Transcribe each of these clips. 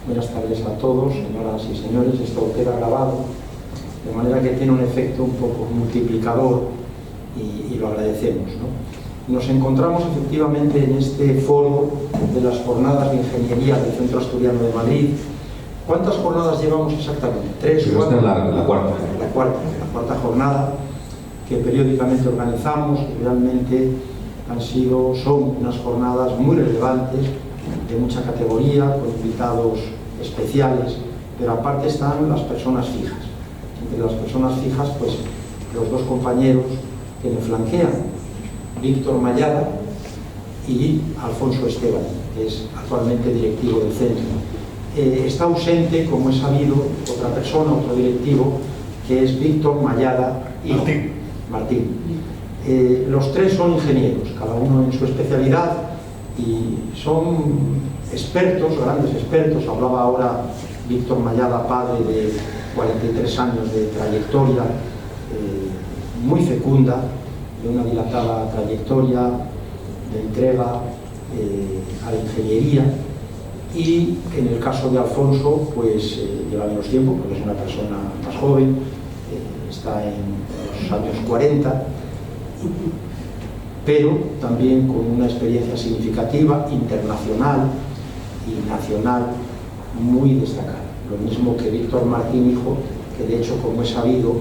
Buenas tardes a todos, señoras y señores. Esto queda grabado, de manera que tiene un efecto un poco multiplicador y lo agradecemos, ¿no? Nos encontramos efectivamente en este foro de las jornadas de ingeniería del Centro Asturiano de Madrid. ¿Cuántas jornadas llevamos exactamente? ¿3? Esta es la cuarta. La cuarta jornada que periódicamente organizamos, y realmente son unas jornadas muy relevantes, de mucha categoría, con invitados especiales, pero aparte están las personas fijas. Entre las personas fijas, pues los dos compañeros que me flanquean, Víctor Mallada y Alfonso Esteban, que es actualmente directivo del centro. Está ausente, como he sabido, otra persona, otro directivo, que es Víctor Mallada y Martín. Los tres son ingenieros, cada uno en su especialidad, y son expertos, grandes expertos. Hablaba ahora Víctor Mallada, padre de 43 años de trayectoria, muy fecunda, de una dilatada trayectoria de entrega a la ingeniería. Y en el caso de Alfonso, pues lleva menos tiempo, porque es una persona más joven, está en los años 40, pero también con una experiencia significativa, internacional y nacional, muy destacada. Lo mismo que Víctor Martín, hijo, que de hecho, como he sabido,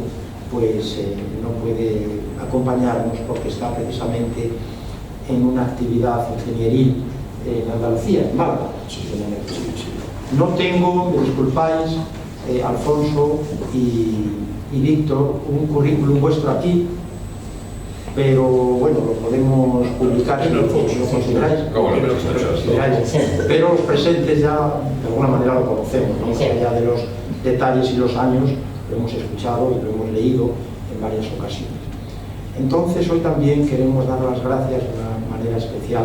pues no puede acompañarnos porque está precisamente en una actividad ingenieril en Andalucía, en Málaga. No tengo, me disculpáis, Alfonso y Víctor, un currículum vuestro aquí, pero bueno, lo podemos publicar si lo consideráis, pero los presentes ya de alguna manera lo conocemos, ¿no? Más allá de los detalles y los años, lo hemos escuchado y lo hemos leído en varias ocasiones. Entonces hoy también queremos dar las gracias de una manera especial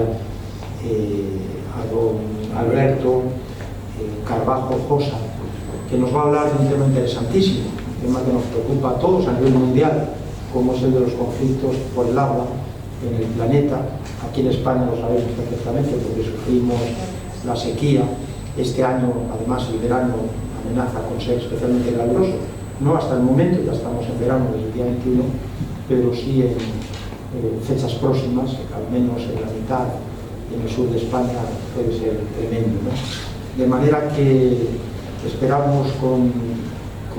a don Alberto Carbajo Josa, que nos va a hablar de un tema interesantísimo, un tema que nos preocupa a todos a nivel mundial, como es el de los conflictos por el agua en el planeta. Aquí en España lo sabemos perfectamente porque sufrimos la sequía. Este año, además, el verano amenaza con ser especialmente caluroso. No hasta el momento, ya estamos en verano desde el día 21, pero sí en fechas próximas, al menos en la mitad y en el sur de España puede ser tremendo, ¿no? De manera que esperamos con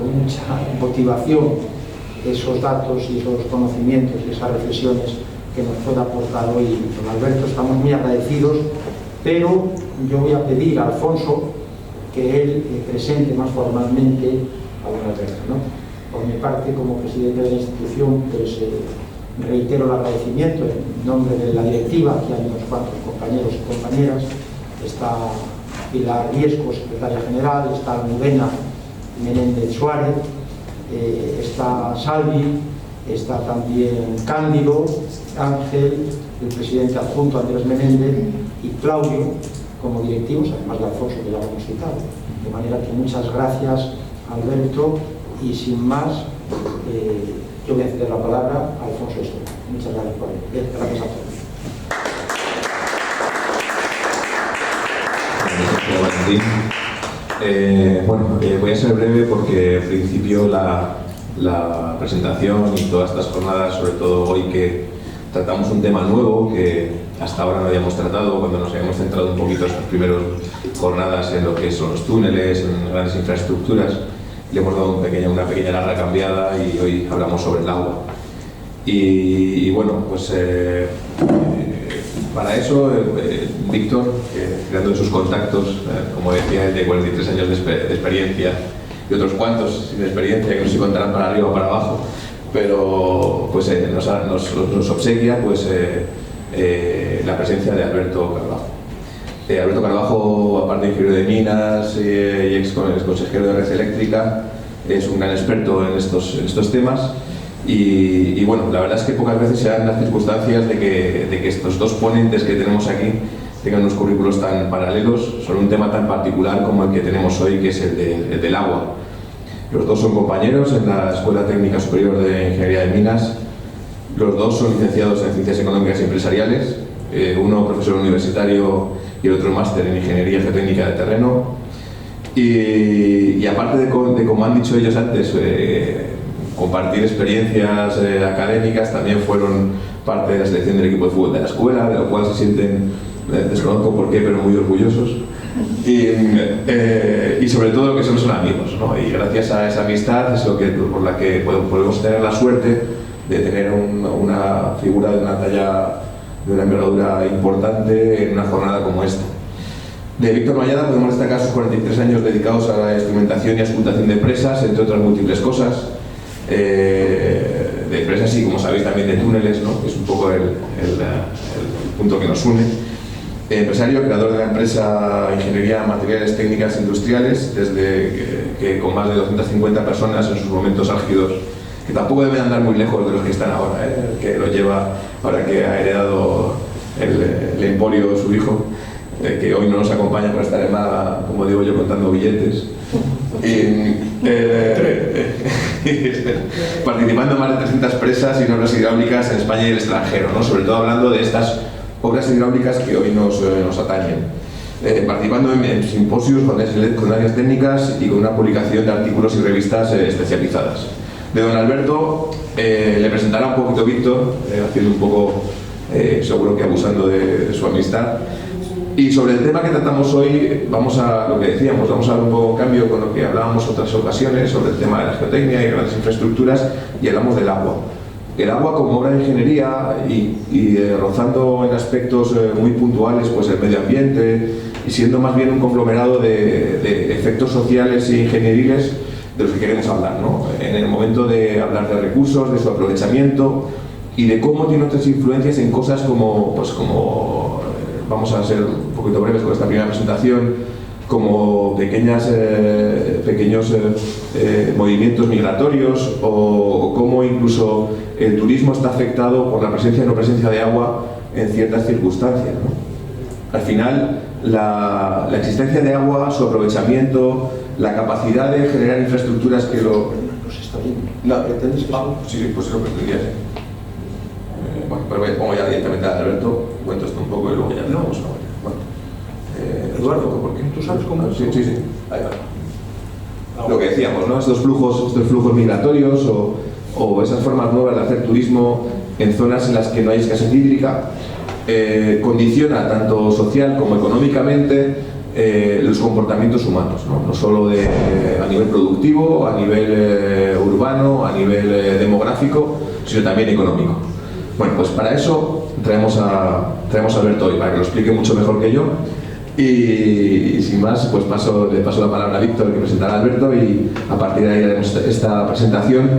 mucha motivación esos datos y esos conocimientos y esas reflexiones que nos pueda aportar hoy don Alberto. Estamos muy agradecidos, pero yo voy a pedir a Alfonso que él presente más formalmente a don Alberto, ¿no? Por mi parte, como presidente de la institución, pues reitero el agradecimiento en nombre de la directiva. Aquí hay unos cuantos compañeros y compañeras. Está Pilar Riesco, secretaria general, está Almudena Menéndez Suárez, está Salvi, está también Cándido, Ángel, el presidente adjunto Andrés Menéndez y Claudio como directivos, además de Alfonso, que ya lo hemos citado. De manera que muchas gracias, Alberto, y sin más, yo voy a ceder la palabra a Alfonso Esteban. Muchas gracias por ello. Gracias a todos. Voy a ser breve porque en principio la presentación y todas estas jornadas, sobre todo hoy que tratamos un tema nuevo que hasta ahora no habíamos tratado, cuando nos habíamos centrado un poquito en las primeras jornadas en lo que son los túneles, en grandes infraestructuras, le hemos dado una pequeña larga cambiada y hoy hablamos sobre el agua. Y bueno, pues para eso, Víctor, creando sus contactos, como decía, él de 43 años de experiencia y otros cuantos sin experiencia, que no se contarán para arriba o para abajo, pero pues nos obsequia pues, la presencia de Alberto Carbajo. Alberto Carbajo, aparte de ingeniero de minas y ex consejero de red eléctrica, es un gran experto en estos temas. Y bueno, la verdad es que pocas veces se dan las circunstancias de que estos dos ponentes que tenemos aquí tengan unos currículos tan paralelos sobre un tema tan particular como el que tenemos hoy, que es el del agua. Los dos son compañeros en la Escuela Técnica Superior de Ingeniería de Minas. Los dos son licenciados en Ciencias Económicas y Empresariales, uno profesor universitario y el otro máster en Ingeniería Geotécnica de Terreno. Y aparte de como han dicho ellos antes, compartir experiencias académicas, también fueron parte de la selección del equipo de fútbol de la escuela, de lo cual se sienten, desconozco por qué, pero muy orgullosos. Y sobre todo que son amigos, ¿no? Y gracias a esa amistad es por la que podemos tener la suerte de tener una figura de una talla, de una envergadura importante en una jornada como esta. De Víctor Mayada podemos destacar sus 43 años dedicados a la instrumentación y auscultación de presas, entre otras múltiples cosas. De presas y, como sabéis, también de túneles, ¿no? Que es un poco el punto que nos une. Empresario, creador de la empresa Ingeniería Materiales Técnicas Industriales, desde que con más de 250 personas en sus momentos álgidos, que tampoco deben andar muy lejos de los que están ahora, que lo lleva, ahora que ha heredado el emporio de su hijo, que hoy no nos acompaña por estar en Málaga, como digo yo, contando billetes. Participando en más de 300 presas y obras hidráulicas en España y el extranjero, ¿no? Sobre todo hablando de estas obras hidráulicas que hoy nos atañen. Participando en simposios con áreas técnicas y con una publicación de artículos y revistas especializadas. De don Alberto le presentará un poquito Víctor, haciendo un poco, seguro que abusando de su amistad. Y sobre el tema que tratamos hoy, vamos a lo que decíamos, vamos a dar un poco cambio con lo que hablábamos otras ocasiones sobre el tema de la geotecnia y grandes infraestructuras, y hablamos del agua. El agua como obra de ingeniería y rozando en aspectos muy puntuales pues el medio ambiente, y siendo más bien un conglomerado de efectos sociales e ingenieriles de los que queremos hablar, ¿no? En el momento de hablar de recursos, de su aprovechamiento y de cómo tiene otras influencias en cosas como vamos a ser un poquito breves con esta primera presentación, como pequeños movimientos migratorios, o cómo incluso el turismo está afectado por la presencia o no presencia de agua en ciertas circunstancias, ¿no? Al final, la existencia de agua, su aprovechamiento, la capacidad de generar infraestructuras que lo... Nos está viendo. ¿Pretendes que sí, pues eso pretendía, sí. Bueno, pero pongo ya directamente a Alberto, cuento esto un poco y luego ya empezamos. Eduardo, ¿por qué? ¿Tú sabes cómo? Sí. Ahí va. Lo que decíamos, ¿no? Estos flujos migratorios o esas formas nuevas de hacer turismo en zonas en las que no hay escasez hídrica condiciona tanto social como económicamente los comportamientos humanos, ¿no? No solo a nivel productivo, a nivel urbano, a nivel demográfico, sino también económico. Bueno, pues para eso traemos a Alberto hoy, para que lo explique mucho mejor que yo. Y sin más, pues le paso la palabra a Víctor, que presentará a Alberto, y a partir de ahí haremos esta presentación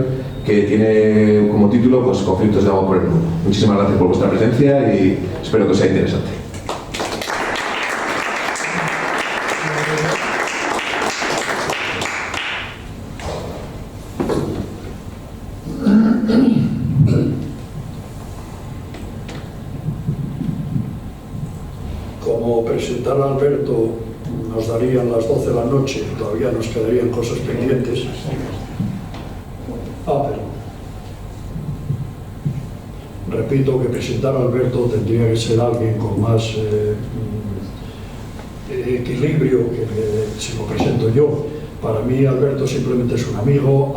que tiene como título pues, Conflictos de agua por el mundo. Muchísimas gracias por vuestra presencia y espero que os sea interesante. Como presentar a Alberto nos darían las 12 de la noche, todavía nos quedarían cosas pendientes. Repito que presentar a Alberto tendría que ser alguien con más equilibrio que si lo presento yo. Para mí Alberto simplemente es un amigo.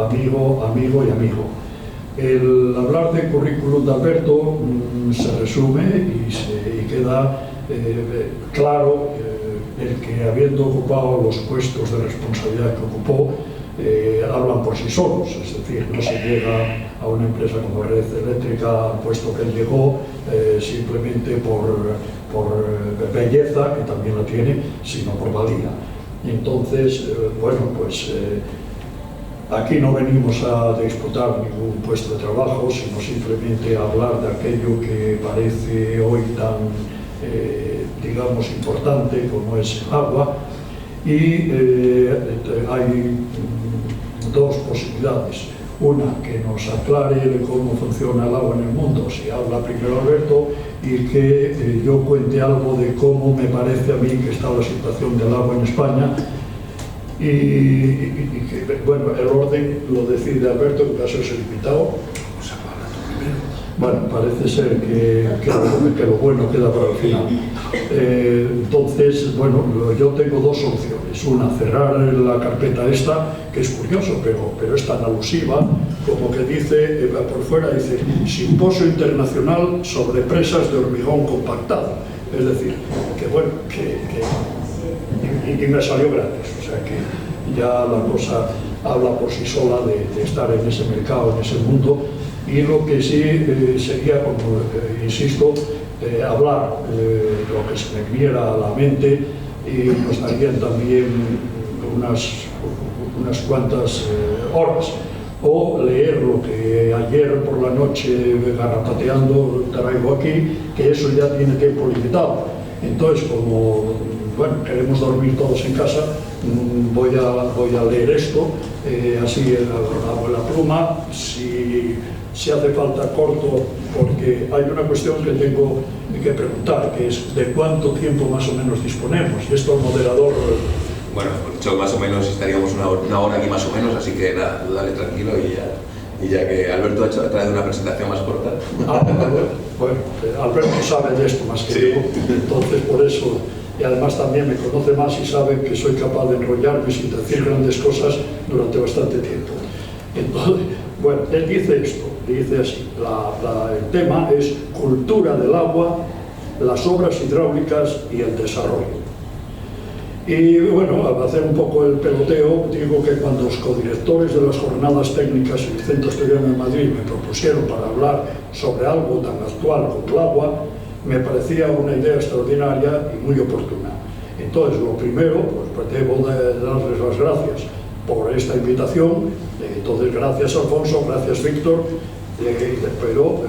El hablar del currículum de Alberto se resume y queda claro el que, habiendo ocupado los puestos de responsabilidad que ocupó, hablan por sí solos. Es decir, no se llega a una empresa como Red Eléctrica al puesto que él llegó simplemente por belleza, que también la tiene, sino por valía. Entonces, bueno, pues aquí no venimos a disputar ningún puesto de trabajo, sino simplemente a hablar de aquello que parece hoy tan, digamos, importante como es el agua. Y hay dos posibilidades. Una, que nos aclare de cómo funciona el agua en el mundo, si habla primero Alberto, y que yo cuente algo de cómo me parece a mí que está la situación del agua en España. Y que, bueno, el orden lo decide Alberto, que va a ser el invitado. Bueno, parece ser que lo bueno queda para el final. Entonces, bueno, yo tengo dos opciones. Una, cerrar la carpeta esta, que es curioso, pero es tan alusiva, como que dice, por fuera dice, Simposio Internacional sobre Presas de Hormigón Compactado. Es decir, que bueno, y me salió gratis, o sea que ya la cosa habla por sí sola de estar en ese mercado, en ese mundo. Y lo que sí sería, como insisto, hablar lo que se me viniera a la mente, y nos darían también unas cuantas horas, o leer lo que ayer por la noche garrapateando traigo aquí, que eso ya tiene tiempo limitado. Entonces, como bueno, queremos dormir todos en casa, voy a leer esto, así a la pluma, si hace falta corto, porque hay una cuestión que tengo que preguntar, que es de cuánto tiempo más o menos disponemos, y esto el moderador... Bueno, yo más o menos estaríamos una hora aquí más o menos, así que nada, dale tranquilo y ya que Alberto ha traído una presentación más corta. Bueno, Alberto sabe de esto más que yo, entonces por eso, y además también me conoce más y sabe que soy capaz de enrollarme sin decir grandes cosas durante bastante tiempo. Entonces, bueno, él dice esto, dice así, el tema es cultura del agua, las obras hidráulicas y el desarrollo. Y bueno, al hacer un poco el peloteo, digo que cuando los codirectores de las jornadas técnicas en el Centro Asturiano de Madrid me propusieron para hablar sobre algo tan actual como el agua, me parecía una idea extraordinaria y muy oportuna. Entonces, lo primero, pues debo de darles las gracias por esta invitación. Entonces, gracias Alfonso, gracias Víctor, pero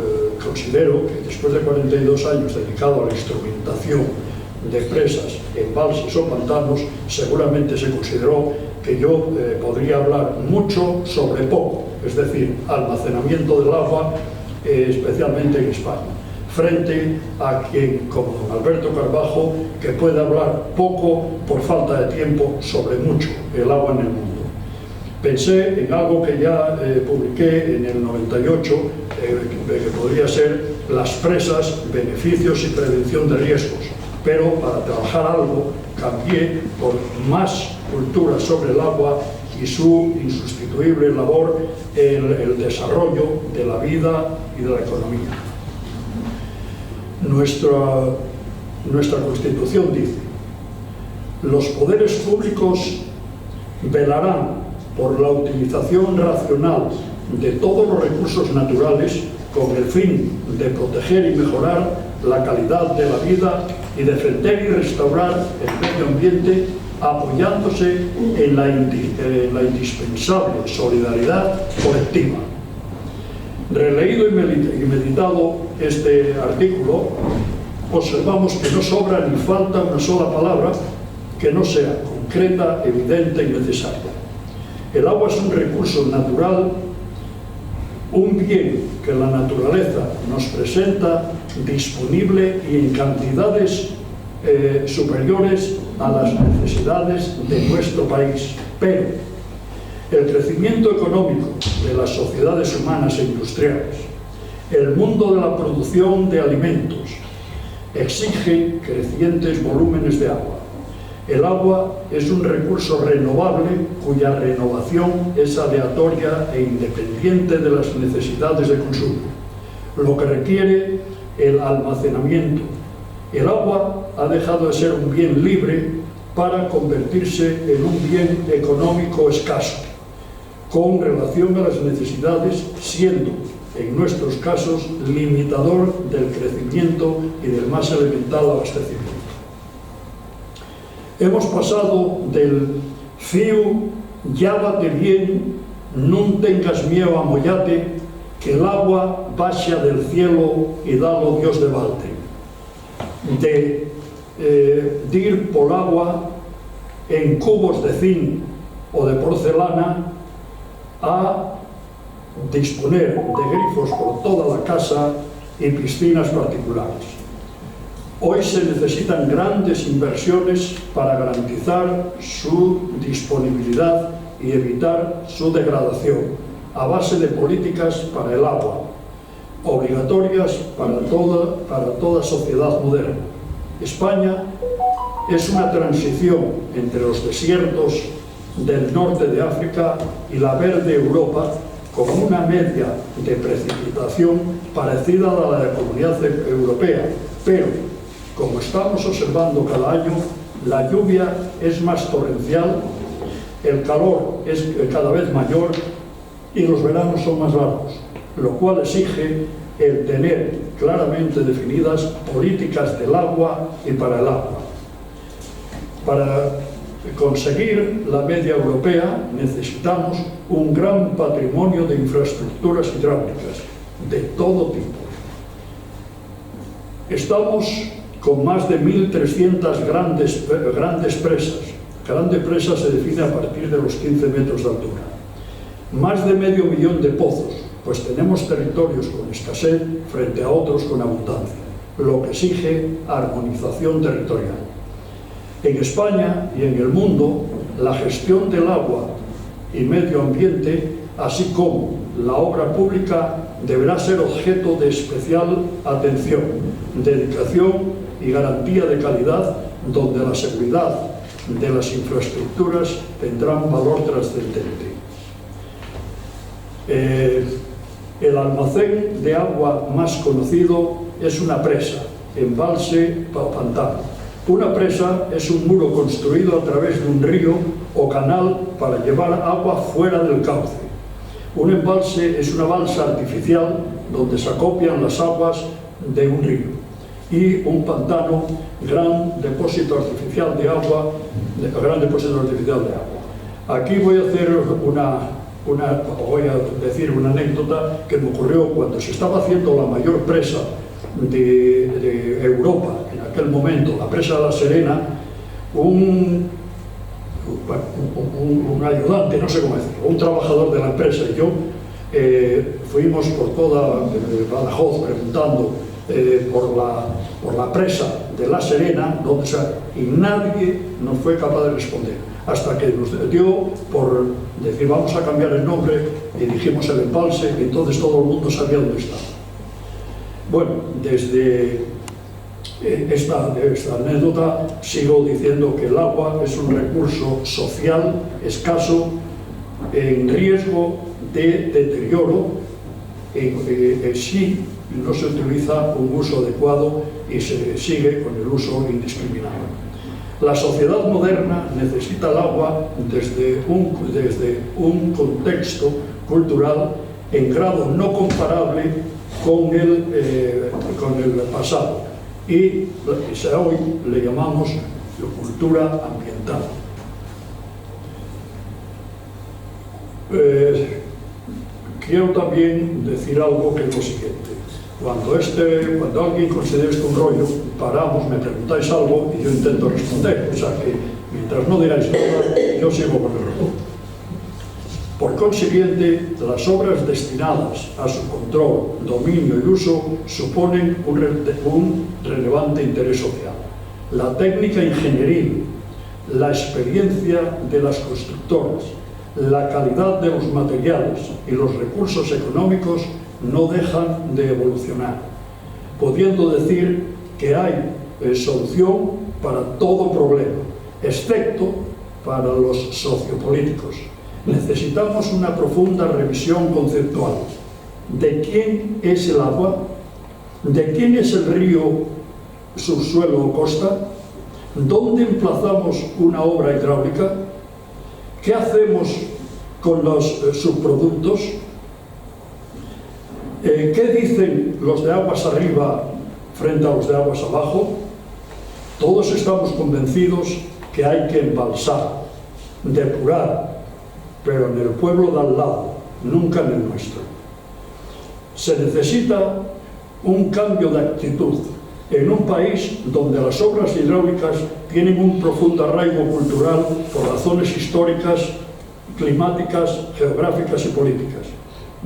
considero que después de 42 años dedicado a la instrumentación de presas, embalses o pantanos, seguramente se consideró que yo podría hablar mucho sobre poco, es decir, almacenamiento del agua, especialmente en España, frente a quien, como don Alberto Carbajo, que puede hablar poco por falta de tiempo sobre mucho, el agua en el mundo. Pensé en algo que ya publiqué en el 98, que podría ser las presas, beneficios y prevención de riesgos, pero para trabajar algo cambié por más cultura sobre el agua y su insustituible labor en el desarrollo de la vida y de la economía. Nuestra Constitución dice: los poderes públicos velarán por la utilización racional de todos los recursos naturales con el fin de proteger y mejorar la calidad de la vida y defender y restaurar el medio ambiente, apoyándose en la indispensable solidaridad colectiva. Releído y meditado este artículo, observamos que no sobra ni falta una sola palabra que no sea concreta, evidente y necesaria. El agua es un recurso natural, un bien que la naturaleza nos presenta disponible y en cantidades superiores a las necesidades de nuestro país. Pero el crecimiento económico de las sociedades humanas e industriales, el mundo de la producción de alimentos, exige crecientes volúmenes de agua. El agua es un recurso renovable cuya renovación es aleatoria e independiente de las necesidades de consumo, lo que requiere el almacenamiento. El agua ha dejado de ser un bien libre para convertirse en un bien económico escaso, con relación a las necesidades, siendo, en nuestros casos, limitador del crecimiento y del más elemental abastecimiento. Hemos pasado del fiu, llávate bien, nun tengas miedo a mollate, que el agua baxa del cielo y dalo Dios de balde, de ir por agua en cubos de zinc o de porcelana a disponer de grifos por toda la casa y piscinas particulares. Hoy se necesitan grandes inversiones para garantizar su disponibilidad y evitar su degradación, a base de políticas para el agua, obligatorias para toda sociedad moderna. España es una transición entre los desiertos del norte de África y la verde Europa, con una media de precipitación parecida a la de la Comunidad Europea, pero, como estamos observando cada año, la lluvia es más torrencial, el calor es cada vez mayor y los veranos son más largos, lo cual exige el tener claramente definidas políticas del agua y para el agua. Para conseguir la media europea necesitamos un gran patrimonio de infraestructuras hidráulicas de todo tipo. Estamos con más de 1.300 grandes presas. Grande presa se define a partir de los 15 metros de altura. Más de 500.000 de pozos, pues tenemos territorios con escasez frente a otros con abundancia, lo que exige armonización territorial. En España y en el mundo, la gestión del agua y medio ambiente, así como la obra pública, deberá ser objeto de especial atención, dedicación y garantía de calidad, donde la seguridad de las infraestructuras tendrá un valor trascendente. El almacén de agua más conocido es una presa, embalse o pantano. Una presa es un muro construido a través de un río o canal para llevar agua fuera del cauce. Un embalse es una balsa artificial donde se acopian las aguas de un río. Y un pantano, gran depósito artificial de agua. Aquí voy a hacer voy a decir una anécdota que me ocurrió cuando se estaba haciendo la mayor presa de Europa en aquel momento, la presa de La Serena. Un ayudante, no sé cómo decirlo, un trabajador de la empresa y yo fuimos por toda Badajoz preguntando por la presa de La Serena, y nadie nos fue capaz de responder, hasta que nos dio por decir vamos a cambiar el nombre y dijimos el embalse, y entonces todo el mundo sabía dónde estaba. Bueno, desde esta anécdota sigo diciendo que el agua es un recurso social escaso, en riesgo de deterioro si no se utiliza un uso adecuado y se sigue con el uso indiscriminado. La sociedad moderna necesita el agua desde un contexto cultural en grado no comparable con el pasado, y hoy le llamamos cultura ambiental. Quiero también decir algo que es lo siguiente. Cuando alguien considera esto un rollo, paramos, me preguntáis algo y yo intento responder. O sea que mientras no digáis nada, yo sigo con el rollo. Por consiguiente, las obras destinadas a su control, dominio y uso suponen un relevante interés social. La técnica ingenieril, la experiencia de las constructoras, la calidad de los materiales y los recursos económicos no dejan de evolucionar, pudiendo decir que hay solución para todo problema, excepto para los sociopolíticos. Necesitamos una profunda revisión conceptual. ¿De quién es el agua? ¿De quién es el río, subsuelo o costa? ¿Dónde emplazamos una obra hidráulica? ¿Qué hacemos con los subproductos? ¿Qué dicen los de aguas arriba frente a los de aguas abajo? Todos estamos convencidos que hay que embalsar, depurar, pero en el pueblo de al lado, nunca en el nuestro. Se necesita un cambio de actitud en un país donde las obras hidráulicas tienen un profundo arraigo cultural por razones históricas, climáticas, geográficas y políticas.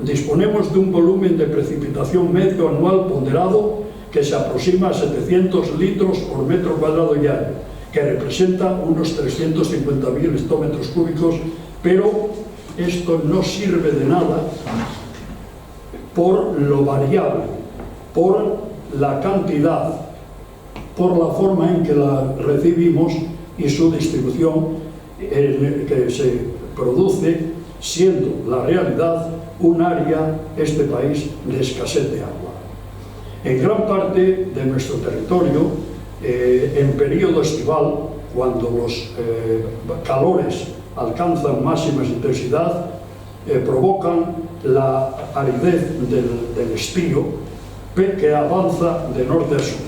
Disponemos de un volumen de precipitación medio anual ponderado que se aproxima a 700 litros por metro cuadrado y año, que representa unos 350.000 hectómetros cúbicos, pero esto no sirve de nada por lo variable, por la cantidad, por la forma en que la recibimos y su distribución que se produce, siendo la realidad un área, este país, de escasez de agua. En gran parte de nuestro territorio, en periodo estival, cuando los calores alcanzan máxima intensidad, provocan la aridez del estío que avanza de norte a sur.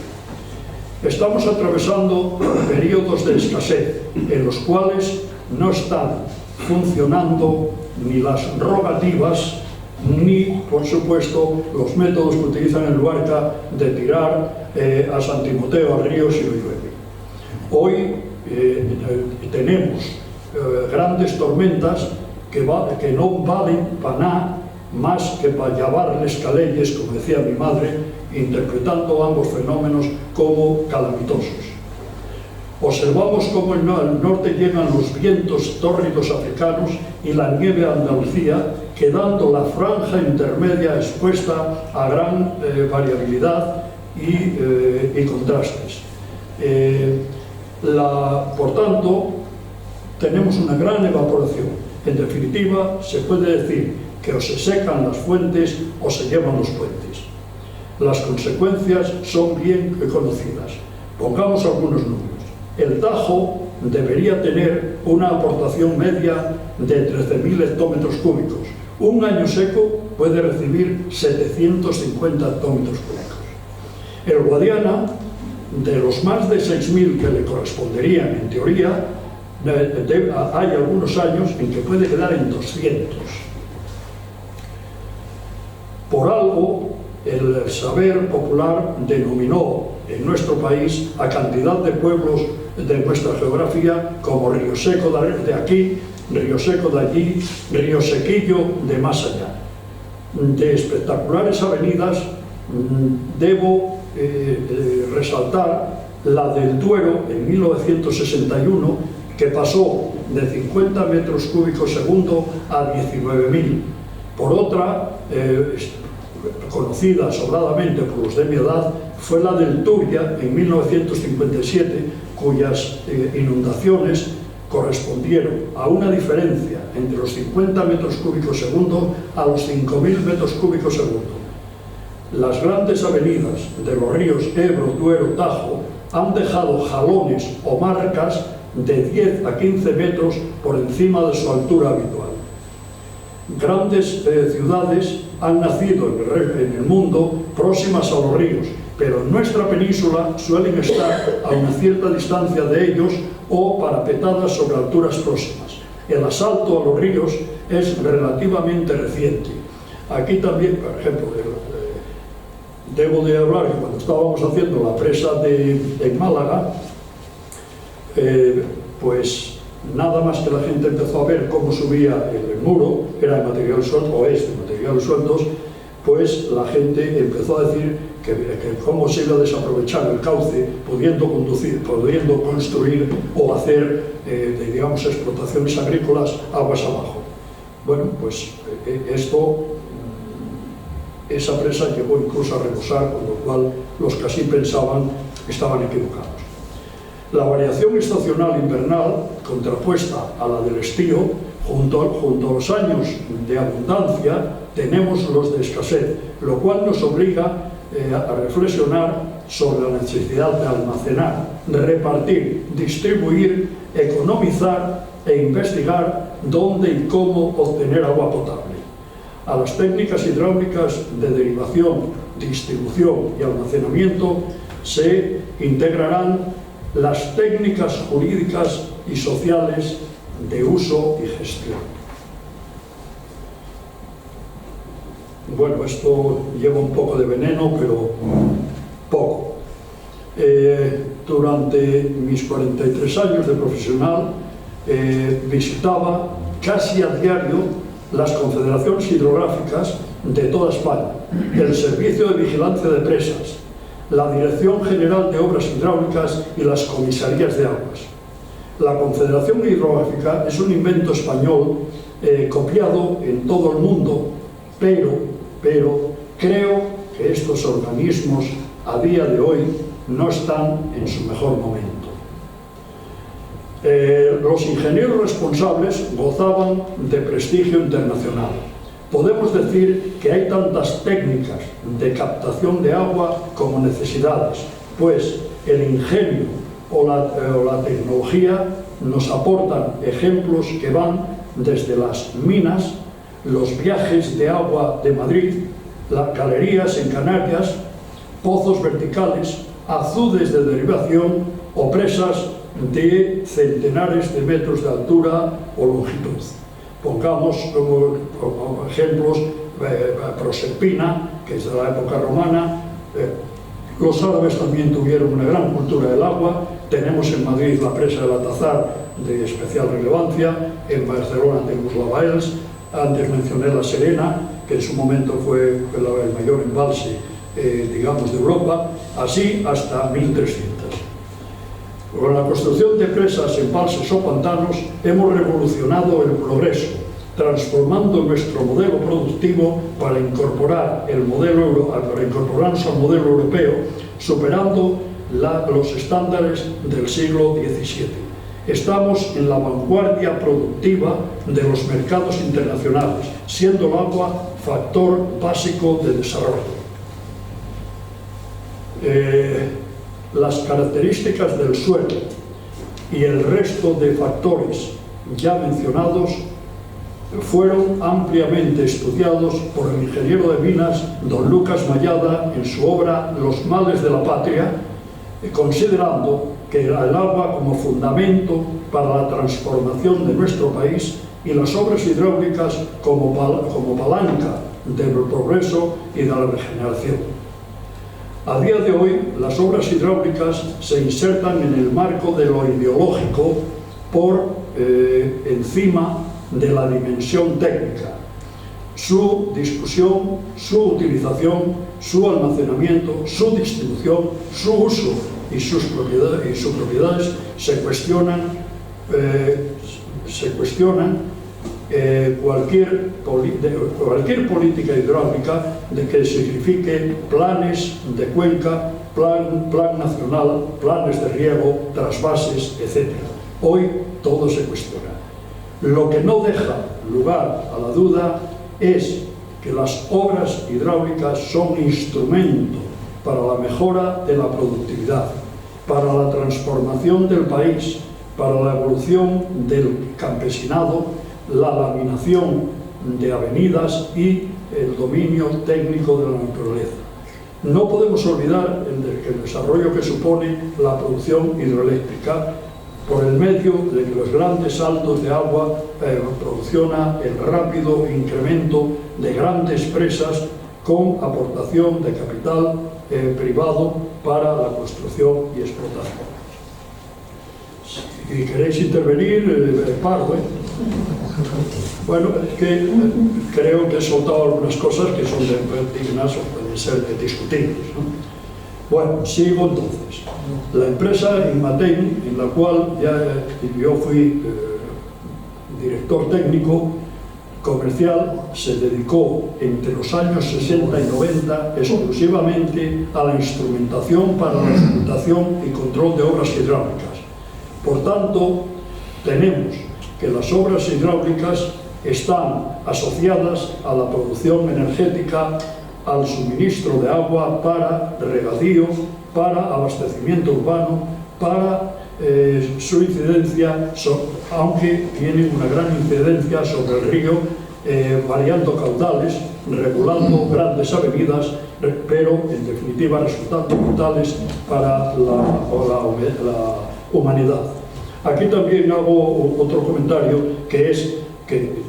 Estamos atravesando periodos de escasez en los cuales no están funcionando ni las rogativas ni, por supuesto, los métodos que utilizan en Luarca de tirar a San Timoteo, al río, si no llueve. Hoy tenemos grandes tormentas que no valen para nada más que para llevarles caleyes, como decía mi madre, interpretando ambos fenómenos como calamitosos. Observamos cómo al norte llegan los vientos tórridos africanos y la nieve a Andalucía, quedando la franja intermedia expuesta a gran variabilidad y contrastes. Por tanto, tenemos una gran evaporación. En definitiva, se puede decir que o se secan las fuentes o se llevan los puentes. Las consecuencias son bien conocidas. Pongamos algunos números. El Tajo debería tener una aportación media de 13.000 hectómetros cúbicos. Un año seco puede recibir 750 hectómetros cúbicos. El Guadiana, de los más de 6.000 que le corresponderían en teoría, hay algunos años en que puede quedar en 200. Por algo, el saber popular denominó en nuestro país a cantidad de pueblos de nuestra geografía como Río Seco de aquí, Río Seco de allí, Río Sequillo de más allá. De espectaculares avenidas debo resaltar la del Duero en 1961, que pasó de 50 metros cúbicos segundo a 19.000. Por otra, conocida sobradamente por los de mi edad, fue la del Turia en 1957, cuyas inundaciones correspondieron a una diferencia entre los 50 metros cúbicos segundo a los 5.000 metros cúbicos segundo. Las grandes avenidas de los ríos Ebro, Duero, Tajo han dejado jalones o marcas de 10 a 15 metros por encima de su altura habitual. Grandes ciudades han nacido en el mundo próximas a los ríos, pero en nuestra península suelen estar a una cierta distancia de ellos o parapetadas sobre alturas próximas. El asalto a los ríos es relativamente reciente. Aquí también, por ejemplo, debo de hablar que cuando estábamos haciendo la presa en Málaga, pues nada más que la gente empezó a ver cómo subía el muro, era de materiales sueltos, o es de materiales sueltos, pues la gente empezó a decir que cómo se iba a desaprovechar el cauce pudiendo construir o hacer, digamos, explotaciones agrícolas aguas abajo. Bueno, pues esa presa llegó incluso a rebosar, con lo cual los que así pensaban estaban equivocados. La variación estacional invernal, contrapuesta a la del estío, junto a los años de abundancia, tenemos los de escasez, lo cual nos obliga a reflexionar sobre la necesidad de almacenar, repartir, distribuir, economizar e investigar dónde y cómo obtener agua potable. A las técnicas hidráulicas de derivación, distribución y almacenamiento se integrarán las técnicas jurídicas y sociales de uso y gestión. Bueno, esto lleva un poco de veneno, pero poco. Durante mis 43 años de profesional visitaba casi a diario las confederaciones hidrográficas de toda España, el Servicio de Vigilancia de Presas, la Dirección General de Obras Hidráulicas y las comisarías de aguas. La Confederación Hidrográfica es un invento español copiado en todo el mundo, pero Creo que estos organismos a día de hoy no están en su mejor momento. Los ingenieros responsables gozaban de prestigio internacional. Podemos decir que hay tantas técnicas de captación de agua como necesidades, pues el ingenio o la tecnología nos aportan ejemplos que van desde las minas, los viajes de agua de Madrid, las galerías en Canarias, pozos verticales, azudes de derivación o presas de centenares de metros de altura o longitud. Pongamos como ejemplos Proserpina, que es de la época romana. Los árabes también tuvieron una gran cultura del agua. Tenemos en Madrid la presa del Atazar, de especial relevancia. En Barcelona tenemos la Baels. Antes mencioné la Serena, que en su momento fue el mayor embalse, digamos, de Europa. Así hasta 1300. Con la construcción de presas, embalses o pantanos hemos revolucionado el progreso, transformando nuestro modelo productivo para incorporarnos al modelo europeo, superando los estándares del siglo XVII. Estamos en la vanguardia productiva de los mercados internacionales, siendo el agua factor básico de desarrollo. Las características del suelo y el resto de factores ya mencionados fueron ampliamente estudiados por el ingeniero de minas don Lucas Mallada en su obra Los males de la patria, considerando que el agua como fundamento para la transformación de nuestro país y las obras hidráulicas como palanca del progreso y de la regeneración. A día de hoy, las obras hidráulicas se insertan en el marco de lo ideológico por encima de la dimensión técnica. Su discusión, su utilización, su almacenamiento, su distribución, su uso y sus propiedades se cuestionan cualquier política hidráulica de que signifique planes de cuenca, plan nacional, planes de riego, trasvases, etc. Hoy todo se cuestiona. Lo que no deja lugar a la duda es que las obras hidráulicas son instrumento para la mejora de la productividad, para la transformación del país, para la evolución del campesinado, la laminación de avenidas y el dominio técnico de la naturaleza. No podemos olvidar el desarrollo que supone la producción hidroeléctrica por el medio de que los grandes saltos de agua proporciona el rápido incremento de grandes presas con aportación de capital privado para la construcción y explotación. Si queréis intervenir, paro, Bueno, es que creo que he soltado algunas cosas que son dignas o pueden ser discutibles, ¿no? Bueno, sigo entonces. La empresa Inmaten, en la cual yo fui director técnico comercial, se dedicó entre los años 60 y 90 exclusivamente a la instrumentación para la ejecutación y control de obras hidráulicas. Por tanto, tenemos que las obras hidráulicas están asociadas a la producción energética, al suministro de agua para regadío, para abastecimiento urbano, para su incidencia, aunque tienen una gran incidencia sobre el río, variando caudales, regulando grandes avenidas, pero en definitiva resultando vitales para la humanidad. Aquí también hago otro comentario, que es que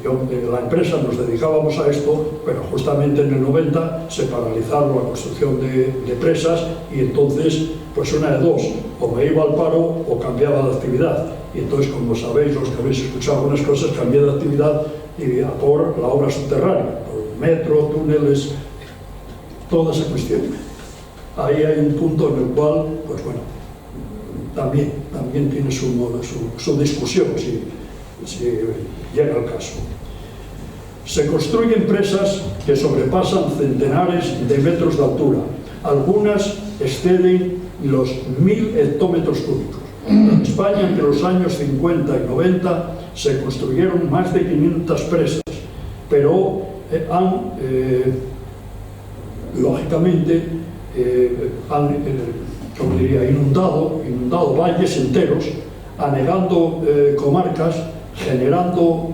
la empresa nos dedicábamos a esto, pero justamente en el 90 se paralizaron la construcción de presas y entonces, pues una de dos, o me iba al paro o cambiaba de actividad. Y entonces, como sabéis, los que habéis escuchado algunas cosas, cambié de actividad y a por la obra subterránea, por metro, túneles, toda esa cuestión. Ahí hay un punto en el cual, pues bueno, también tiene su discusión, si llega el caso. Se construyen presas que sobrepasan centenares de metros de altura. Algunas exceden los 1000 hectómetros cúbicos. En España, entre los años 50 y 90, se construyeron más de 500 presas, pero han, lógicamente, como diría, inundado valles enteros, anegando comarcas, generando,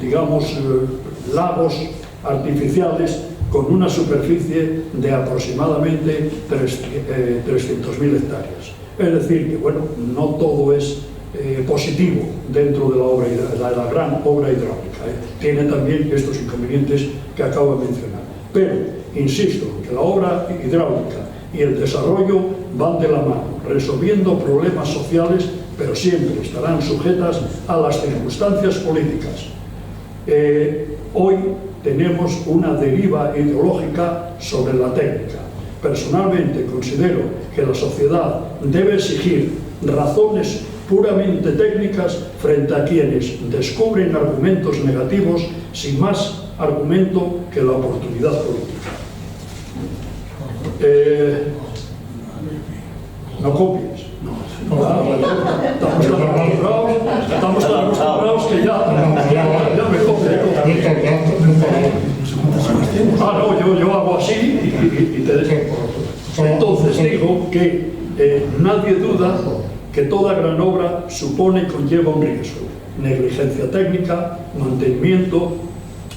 digamos, lagos artificiales con una superficie de aproximadamente 300.000 hectáreas. Es decir, que bueno, no todo es positivo dentro de la gran obra hidráulica. Tiene también estos inconvenientes que acabo de mencionar. Pero, insisto, que la obra hidráulica y el desarrollo van de la mano, resolviendo problemas sociales, pero siempre estarán sujetas a las circunstancias políticas. Hoy tenemos una deriva ideológica sobre la técnica. Personalmente considero que la sociedad debe exigir razones puramente técnicas frente a quienes descubren argumentos negativos sin más argumento que la oportunidad política. No copies. Estamos tan acostumbrados que ya me copio. No, yo hago así y te dejo. Entonces digo que nadie duda que toda gran obra supone y conlleva un riesgo, negligencia técnica, mantenimiento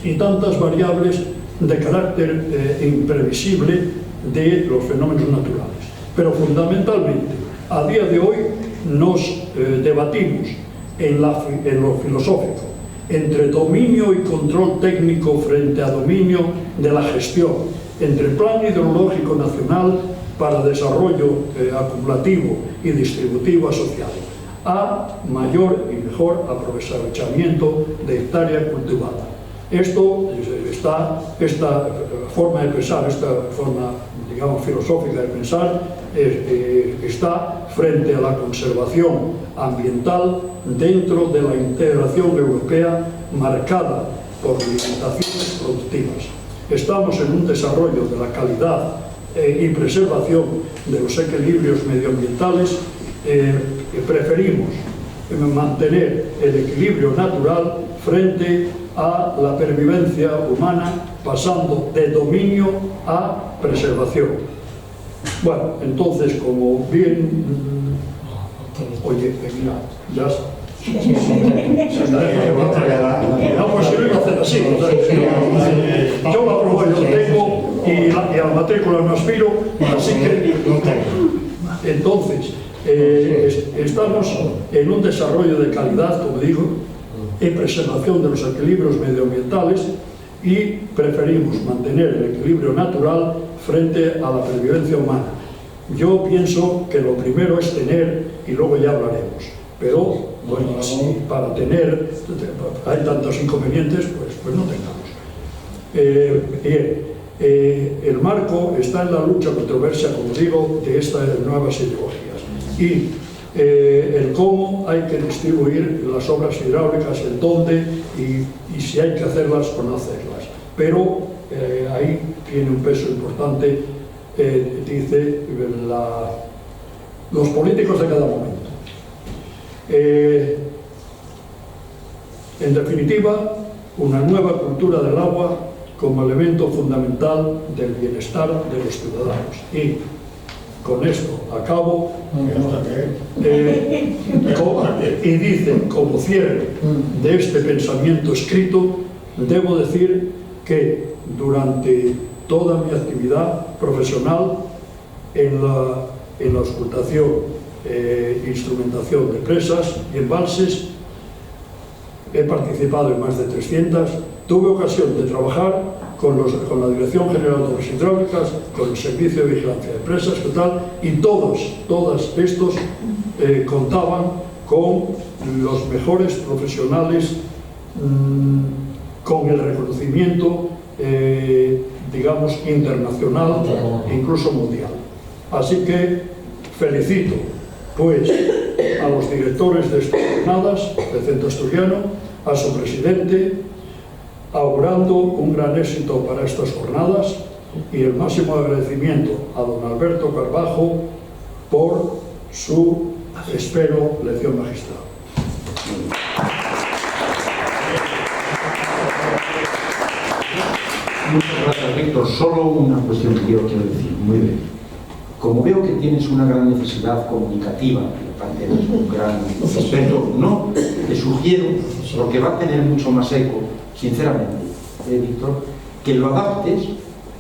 y tantas variables de carácter imprevisible de los fenómenos naturales. Pero fundamentalmente, a día de hoy nos debatimos en lo filosófico entre dominio y control técnico frente a dominio de la gestión, entre plan hidrológico nacional para desarrollo acumulativo y distributivo asociado, a mayor y mejor aprovechamiento de hectárea cultivada. Esta forma de pensar, esta forma, digamos, filosófica de pensar, está frente a la conservación ambiental dentro de la integración europea marcada por limitaciones productivas. Estamos en un desarrollo de la calidad y preservación de los equilibrios medioambientales. Preferimos mantener el equilibrio natural frente a la pervivencia humana, pasando de dominio a preservación. Bueno, entonces, como bien... Oye, mira, ya está. No, pues si no iba a hacer así. Yo la prueba yo tengo y a la matrícula no aspiro, así que... Entonces, estamos en un desarrollo de calidad, como digo, y preservación de los equilibrios medioambientales, y preferimos mantener el equilibrio natural frente a la pervivencia humana. Yo pienso que lo primero es tener, y luego ya hablaremos, pero bueno, si para tener hay tantos inconvenientes, pues no tengamos. El marco está en la lucha controversia, como digo, de estas nuevas ideologías, y el cómo hay que distribuir las obras hidráulicas, el dónde y si hay que hacerlas o no hacerlas. Pero ahí tiene un peso importante, dice, los políticos de cada momento. En definitiva, una nueva cultura del agua como elemento fundamental del bienestar de los ciudadanos. Y con esto acabo, y dice, como cierre de este pensamiento escrito, debo decir que durante toda mi actividad profesional en la auscultación instrumentación de presas y embalses, he participado en más de 300, tuve ocasión de trabajar con la Dirección General de Obras Hidráulicas, con el Servicio de Vigilancia de Presas, y todos estos contaban con los mejores profesionales, con el reconocimiento, digamos, internacional e incluso mundial. Así que felicito pues a los directores de estas jornadas del Centro Asturiano, a su presidente, augurando un gran éxito para estas jornadas y el máximo agradecimiento a don Alberto Carbajo por su, espero, lección magistral. Muchas gracias, Víctor. Solo una cuestión que quiero decir, muy bien. Como veo que tienes una gran necesidad comunicativa, aparte eres un gran experto, no, te sugiero, porque va a tener mucho más eco, sinceramente, Víctor, que lo adaptes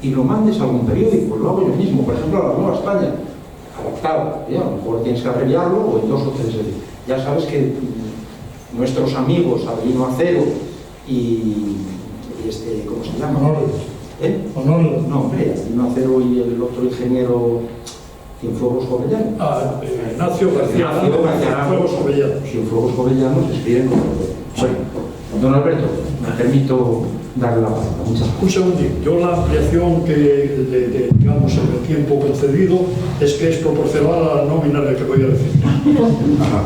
y lo mandes a algún periódico. Lo hago yo mismo, por ejemplo, a la Nueva España, adaptado. A lo mejor tienes que abreviarlo o en 2 o 3 veces. Ya sabes que nuestros amigos, Adelino Acero y ¿cómo se llama? Honorio. No, hombre, Adelino Acero y el otro ingeniero Cienfuegos Jovellanos. Ignacio García Cienfuegos Jovellanos. Cienfuegos Jovellanos escriben como... Bueno, don Alberto, me permito darle la palabra. Muchas gracias. Un segundín. Yo la ampliación que digamos, en el tiempo concedido es que es proporcional a la nómina de que voy a decir. Ajá.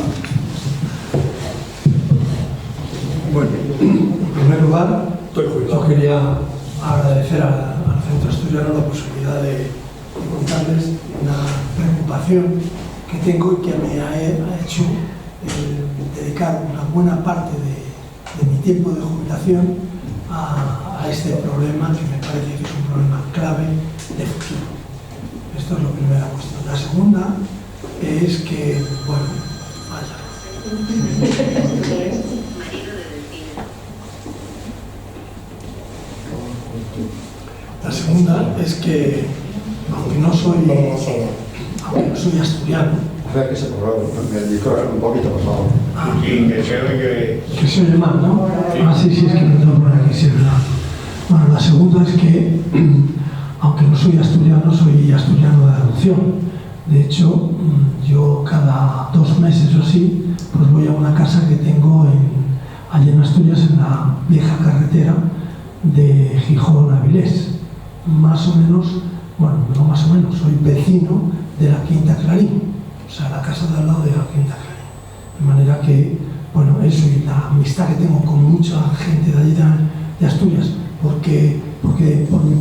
Bueno, en primer lugar, yo quería agradecer al Centro Asturiano la posibilidad de contarles una preocupación que tengo y que me ha hecho dedicar una buena parte de mi tiempo de jubilación a este problema, que me parece que es un problema clave de futuro. Esto es la primera cuestión. La segunda es que, bueno, vaya. La segunda es que, aunque no soy asturiano, A ver que se corra el micrófono un poquito, por favor. Que se oye mal, ¿no? Sí, es que me tengo que poner aquí, sí, ¿verdad? Bueno, la segunda es que, aunque no soy asturiano, soy asturiano de adopción. De hecho, yo cada 2 meses o así, pues voy a una casa que tengo allí en Asturias, en la vieja carretera de Gijón a Avilés. Más o menos, bueno, no más o menos, soy vecino de la Quinta Clarín, o sea, la casa de al lado de la Quinta Clarín. De manera que, bueno, eso y la amistad que tengo con mucha gente de allí de Asturias, porque por mi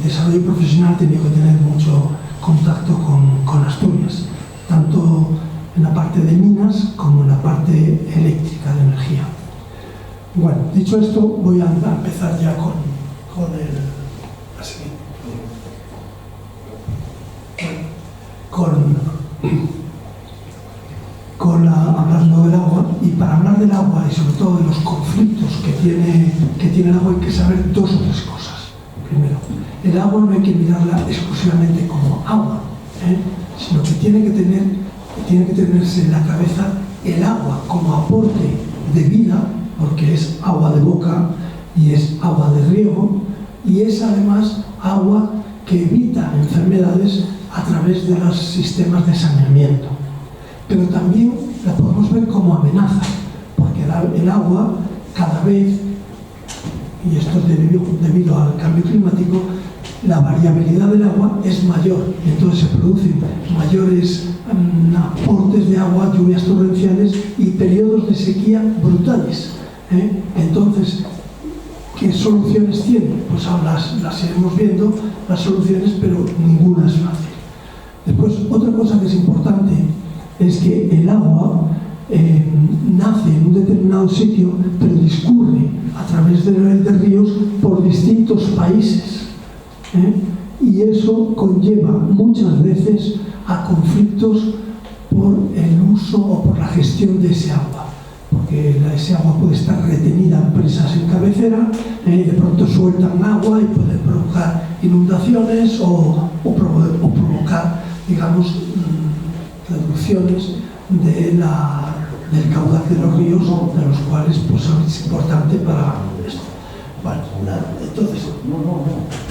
desarrollo profesional he tenido que tener mucho contacto con Asturias, tanto en la parte de minas como en la parte eléctrica de energía. Bueno, dicho esto, voy a empezar ya con la siguiente. Hablando del agua, y para hablar del agua y sobre todo de los conflictos que tiene el agua hay que saber 2 o 3 cosas. Primero, el agua no hay que mirarla exclusivamente como agua, sino que tiene que tenerse en la cabeza el agua como aporte de vida, porque es agua de boca y es agua de riego, y es además agua que evita enfermedades a través de los sistemas de saneamiento. Pero también la podemos ver como amenaza, porque el agua cada vez, y esto es debido al cambio climático, la variabilidad del agua es mayor, y entonces se producen mayores aportes de agua, lluvias torrenciales y periodos de sequía brutales. Entonces, ¿qué soluciones tiene? Pues ahora las iremos viendo, las soluciones, pero ninguna es fácil. Después, otra cosa que es importante es que el agua nace en un determinado sitio, pero discurre a través de ríos por distintos países. Y eso conlleva muchas veces a conflictos por el uso o por la gestión de ese agua. Porque ese agua puede estar retenida en presas en cabecera, de pronto sueltan agua y puede provocar inundaciones o provocar, digamos, reducciones del caudal de los ríos, de los cuales pues, es importante para esto. Bueno, entonces,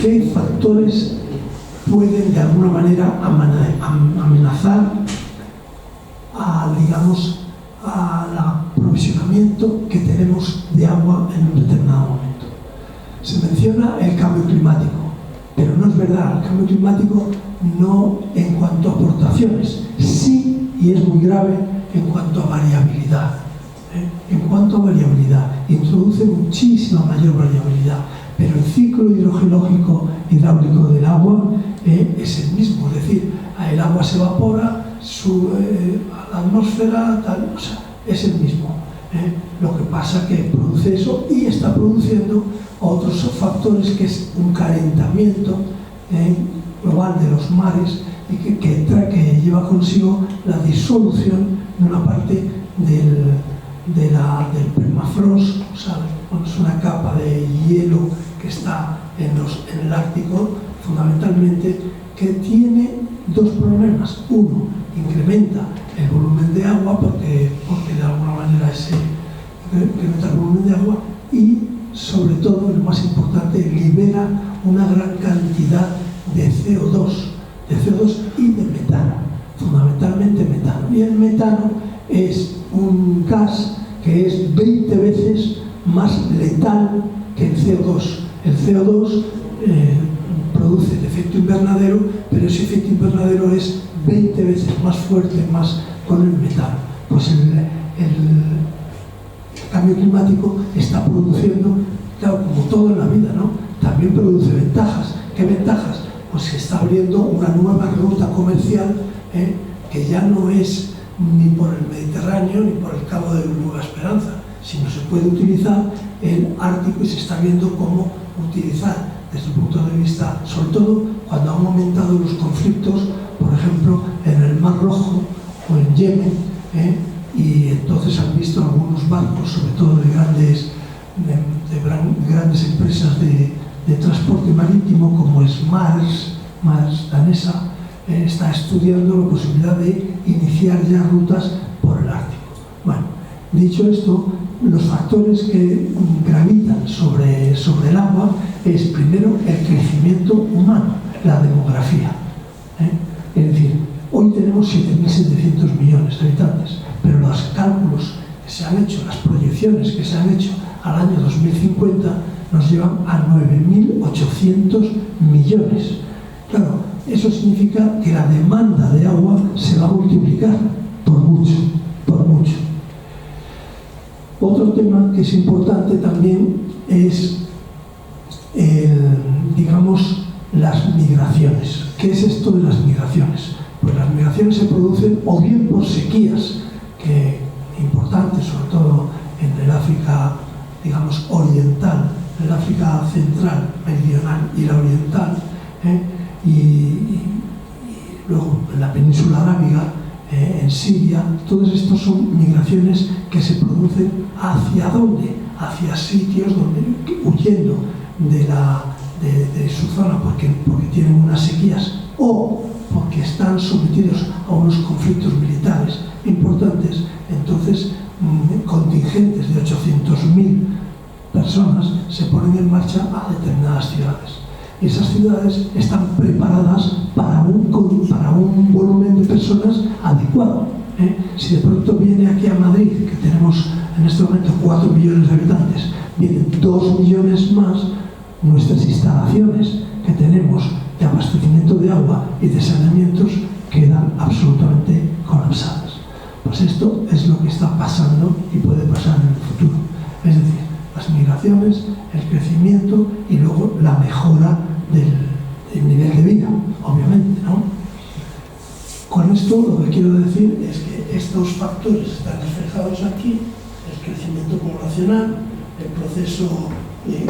¿qué factores pueden de alguna manera amenazar al aprovisionamiento que tenemos de agua en un determinado momento? Se menciona el cambio climático, pero no es verdad. El cambio climático no en cuanto a aportaciones, sí, y es muy grave en cuanto a variabilidad. En cuanto a variabilidad, introduce un muchísima mayor variabilidad, pero el ciclo hidrogeológico hidráulico del agua es el mismo, es decir, el agua se evapora, a la atmósfera, tal, o sea, es el mismo. Lo que pasa que produce eso y está produciendo otros factores, que es un calentamiento global de los mares y que lleva consigo la disolución de una parte del permafrost, ¿sabes? Bueno, es una capa de hielo que está en el Ártico, fundamentalmente, que tiene dos problemas. Uno, incrementa el volumen de agua, porque de alguna manera incrementa el volumen de agua, y sobre todo, lo más importante, libera una gran cantidad de CO2 y de metano, fundamentalmente metano. Y el metano es un gas que es 20 veces más letal que el CO2. El CO2 produce el efecto invernadero, pero ese efecto invernadero es 20 veces más fuerte, más con el metano. Pues el cambio climático está produciendo, claro, como todo en la vida, ¿no? También produce ventajas. ¿Qué ventajas? Pues que está abriendo una nueva ruta comercial, que ya no es ni por el Mediterráneo ni por el Cabo de Nueva Esperanza, sino se puede utilizar el Ártico, y se está viendo cómo utilizar desde el punto de vista, sobre todo cuando han aumentado los conflictos, por ejemplo, en el Mar Rojo o en Yemen, y entonces han visto algunos barcos, sobre todo de grandes empresas de transporte marítimo, como es Maersk danesa, está estudiando la posibilidad de iniciar ya rutas por el Ártico. Bueno, dicho esto, los factores que gravitan sobre el agua es, primero, el crecimiento humano, la demografía. Es decir, hoy tenemos 7.700 millones de habitantes, pero los cálculos que se han hecho, las proyecciones que se han hecho al año 2050 nos llevan a 9.800 millones. Claro, eso significa que la demanda de agua se va a multiplicar por mucho, por mucho. Otro tema que es importante también es, digamos, las migraciones. ¿Qué es esto de las migraciones? Pues las migraciones se producen o bien por sequías, importantes, sobre todo en el África, digamos, oriental, en el África central, meridional y la oriental, y luego en la península arábiga, en Siria. Todos estos son migraciones que se producen ¿hacia dónde? Hacia sitios donde, huyendo de su zona porque tienen unas sequías, o porque están sometidos a unos conflictos militares importantes. Entonces, contingentes de 800.000 personas se ponen en marcha a determinadas ciudades. Y esas ciudades están preparadas para un volumen de personas adecuado. Si de pronto viene aquí a Madrid, que tenemos en este momento 4 millones de habitantes, vienen 2 millones más, nuestras instalaciones que tenemos de abastecimiento de agua y de saneamientos quedan absolutamente colapsadas. Pues esto es lo que está pasando y puede pasar en el futuro. Es decir, las migraciones, el crecimiento y luego la mejora del nivel de vida, obviamente, ¿no? Con esto lo que quiero decir es que estos factores están reflejados aquí: el crecimiento poblacional, el proceso de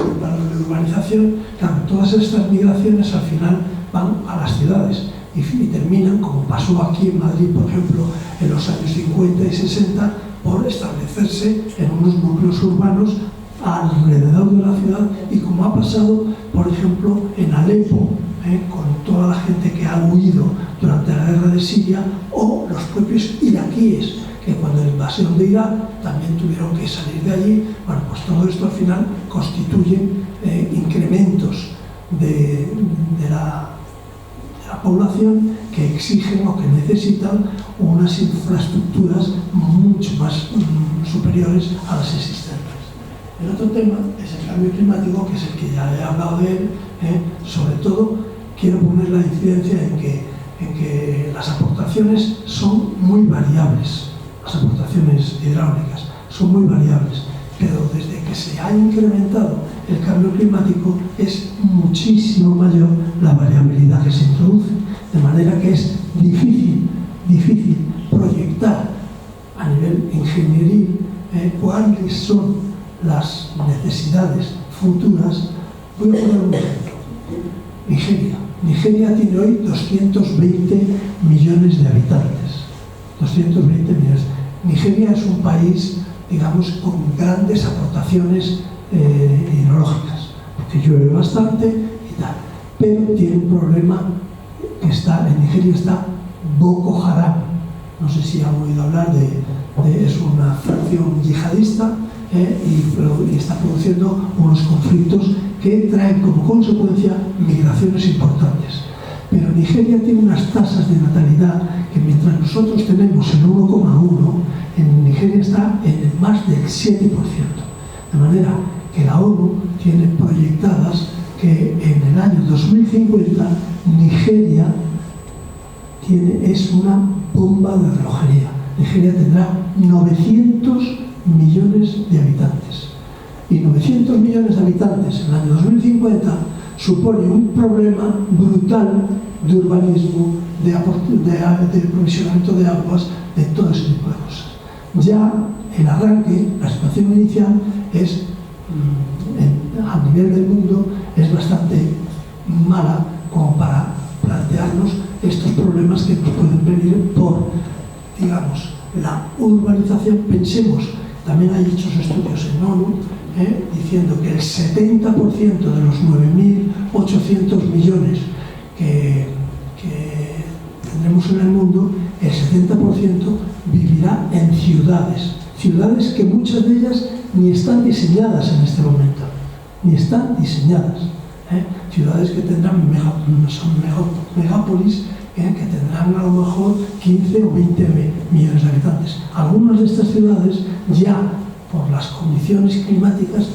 urbanización. Claro, todas estas migraciones al final van a las ciudades y terminan, como pasó aquí en Madrid, por ejemplo, en los años 50 y 60, por establecerse en unos núcleos urbanos alrededor de la ciudad, y como ha pasado, por ejemplo, en Alepo, con toda la gente que ha huido durante la guerra de Siria, o los propios iraquíes, que cuando la invasión de Irak también tuvieron que salir de allí. Bueno, pues todo esto al final constituye incrementos de la población que exigen o que necesitan unas infraestructuras mucho más superiores a las existentes. El otro tema es el cambio climático, que es el que ya he hablado de él. Sobre todo quiero poner la incidencia en que las aportaciones son muy variables. Las aportaciones hidráulicas son muy variables, pero desde que se ha incrementado el cambio climático es muchísimo mayor la variabilidad que se introduce, de manera que es difícil proyectar a nivel ingenieril cuáles son las necesidades futuras. Voy a poner un ejemplo. Nigeria tiene hoy 220 millones de habitantes. 220 millones. Nigeria es un país, digamos, con grandes aportaciones hidrológicas, porque llueve bastante y tal. Pero tiene un problema que en Nigeria está Boko Haram. No sé si han oído hablar es una fracción yihadista y está produciendo unos conflictos que traen como consecuencia migraciones importantes. Pero Nigeria tiene unas tasas de natalidad que mientras nosotros tenemos el 1,1, en Nigeria está en más del 7%. De manera que la ONU tiene proyectadas que en el año 2050 Nigeria es una bomba de relojería. Nigeria tendrá 900 millones de habitantes. Y 900 millones de habitantes en el año 2050 supone un problema brutal de urbanismo, de provisionamiento de aguas, de todo ese tipo de cosas. Ya el arranque, la situación inicial es, a nivel del mundo, es bastante mala como para plantearnos estos problemas que nos pueden venir por, digamos, la urbanización. Pensemos, también hay hechos estudios en ONU diciendo que el 70% de los 9.800 millones que tendremos en el mundo, el 70% vivirá en ciudades que muchas de ellas ni están diseñadas en este momento, ni están diseñadas. Ciudades que tendrán son megápolis, que tendrán a lo mejor 15 o 20 millones de habitantes. Algunas de estas ciudades ya por las condiciones climáticas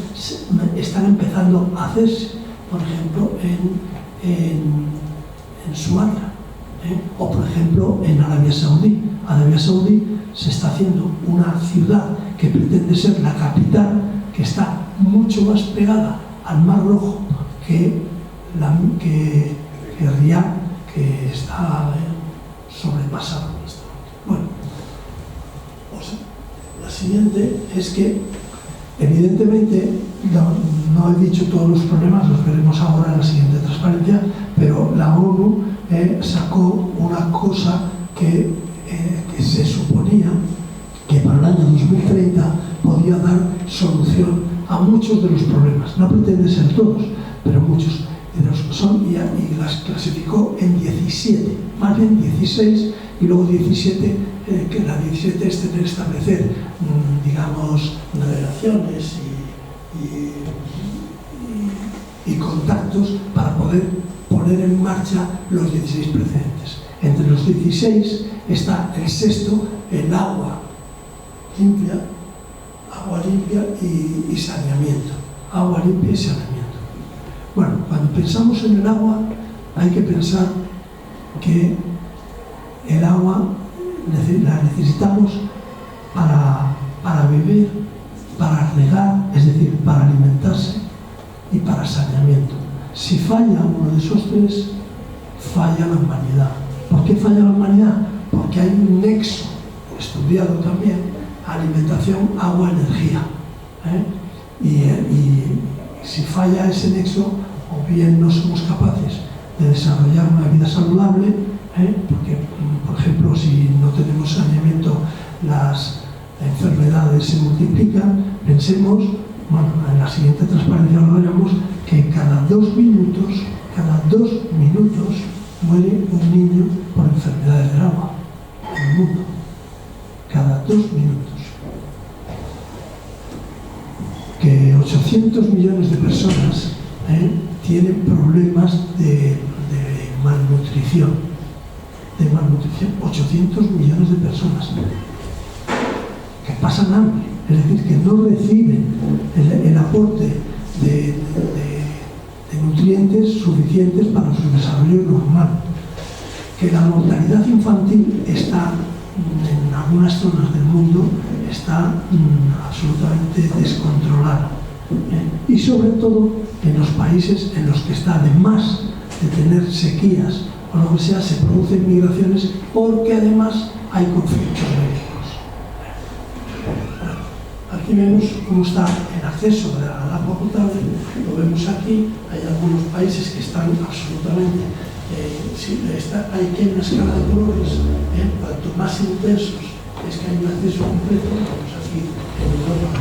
están empezando a hacerse, por ejemplo en Sumatra, o por ejemplo en Arabia Saudí. Arabia Saudí se está haciendo una ciudad que pretende ser la capital, que está mucho más pegada al Mar Rojo que Riyadh, que está sobrepasado. Bueno, la siguiente es que evidentemente no he dicho todos los problemas, los veremos ahora en la siguiente transparencia, pero la ONU sacó una cosa que se suponía que para el año 2030 podía dar solución a muchos de los problemas. No pretende ser todos, pero muchos. Y las clasificó en 17, más bien 16, y luego 17, que la 17 es establecer, digamos, relaciones y contactos para poder poner en marcha los 16 precedentes. Entre los 16 está el sexto, el agua limpia y saneamiento. Agua limpia y saneamiento. Bueno, cuando pensamos en el agua, hay que pensar que el agua la necesitamos para beber, para regar, es decir, para alimentarse y para saneamiento. Si falla uno de esos tres, falla la humanidad. ¿Por qué falla la humanidad? Porque hay un nexo estudiado también, alimentación, agua, energía. Y si falla ese nexo, o bien no somos capaces de desarrollar una vida saludable, porque, por ejemplo, si no tenemos saneamiento, las enfermedades se multiplican. Pensemos, bueno, en la siguiente transparencia lo veremos, que cada 2 minutos muere un niño por enfermedades del agua en el mundo. Cada 2 minutos. Que 800 millones de personas tienen problemas de malnutrición. 800 millones de personas que pasan hambre, es decir, que no reciben el aporte de nutrientes suficientes para su desarrollo normal. Que la mortalidad infantil está, en algunas zonas del mundo, está absolutamente descontrolada. Y sobre todo en los países en los que está, además de tener sequías o lo que sea, se producen migraciones porque además hay conflictos bélicos. Aquí vemos cómo está el acceso al agua potable, lo vemos aquí. Hay algunos países que están absolutamente, hay que una escala de colores, cuanto más intensos es que hay un acceso completo. Vemos aquí en Europa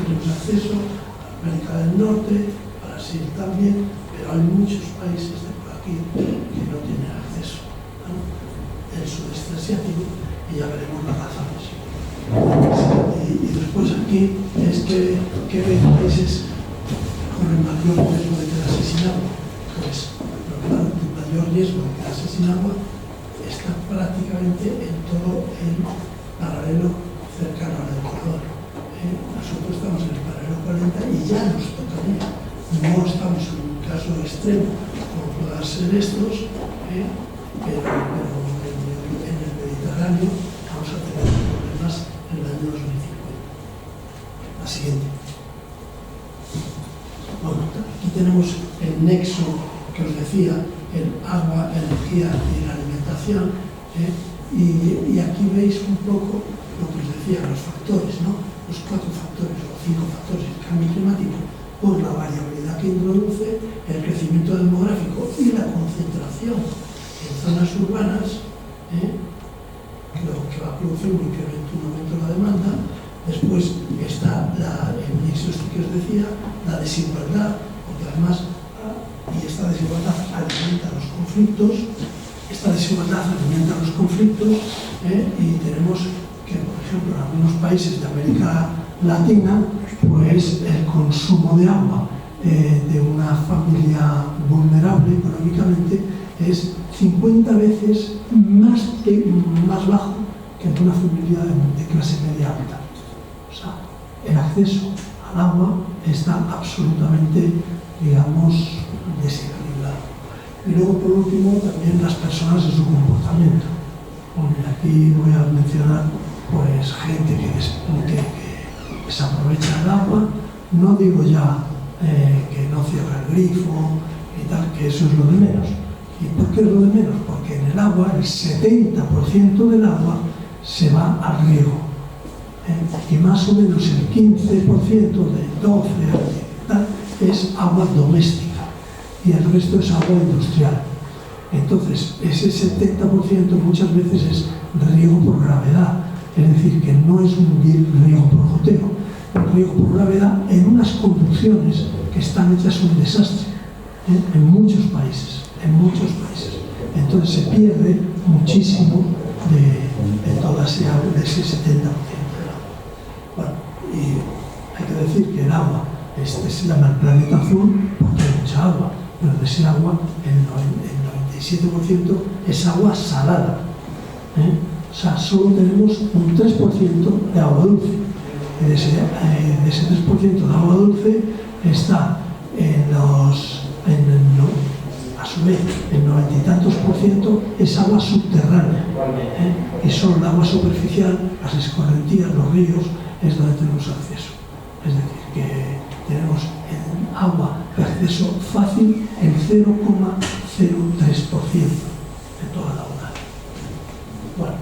tenemos acceso, América del Norte, Brasil también, pero hay muchos países de por aquí que no tienen acceso, ¿no? El sudeste asiático, y ya veremos las razones. Y después aquí es que ven países con el mayor riesgo de quedar asesinado. Pues el mayor riesgo de quedar asesinado está prácticamente en todo el paralelo cercano al Ecuador. Nosotros estamos en el paralelo 40 y ya nos tocaría. No estamos en un caso extremo como puedan ser estos, pero en el Mediterráneo vamos a tener problemas en el año 2050. La siguiente. Bueno, aquí tenemos el nexo que os decía, el agua, energía y la alimentación, y aquí veis un poco lo que os decía, los factores, ¿no? Los 4 factores o 5 factores del cambio climático, por la variabilidad que introduce, el crecimiento demográfico y la concentración en zonas urbanas, lo que va a producir un incremento, un aumento de la demanda. Después está el nexo que os decía, la desigualdad, porque además, y esta desigualdad alimenta los conflictos, y tenemos que, por ejemplo, en algunos países de América Latina, pues el consumo de agua de una familia vulnerable económicamente es 50 veces más bajo que de una familia de clase media alta. O sea, el acceso al agua está absolutamente, digamos, desequilibrado. Y luego, por último, también las personas en su comportamiento. Aquí voy a mencionar pues gente que se aprovecha del agua. No digo ya que no cierra el grifo y tal, que eso es lo de menos. ¿Y por qué es lo de menos? Porque en el agua, el 70% del agua se va al riego. Y más o menos el 15%, de 12 a tal, es agua doméstica. Y el resto es agua industrial. Entonces, ese 70% muchas veces es riego por gravedad, es decir, que no es un riego por goteo, un riego por gravedad en unas conducciones que están hechas un desastre, en muchos países. Entonces se pierde muchísimo de toda ese agua, de ese 70% del agua. Bueno, y hay que decir que el agua, se llama el planeta azul porque hay mucha agua, pero de ese agua el 97% es agua salada. O sea, solo tenemos un 3% de agua dulce. Y de ese 3% de agua dulce está a su vez, el 90 y tantos % es agua subterránea. Y solo el agua superficial, las escorrentías, los ríos, es donde tenemos acceso. Es decir, que tenemos agua de acceso fácil el 0,03% de toda la UNAD. Bueno,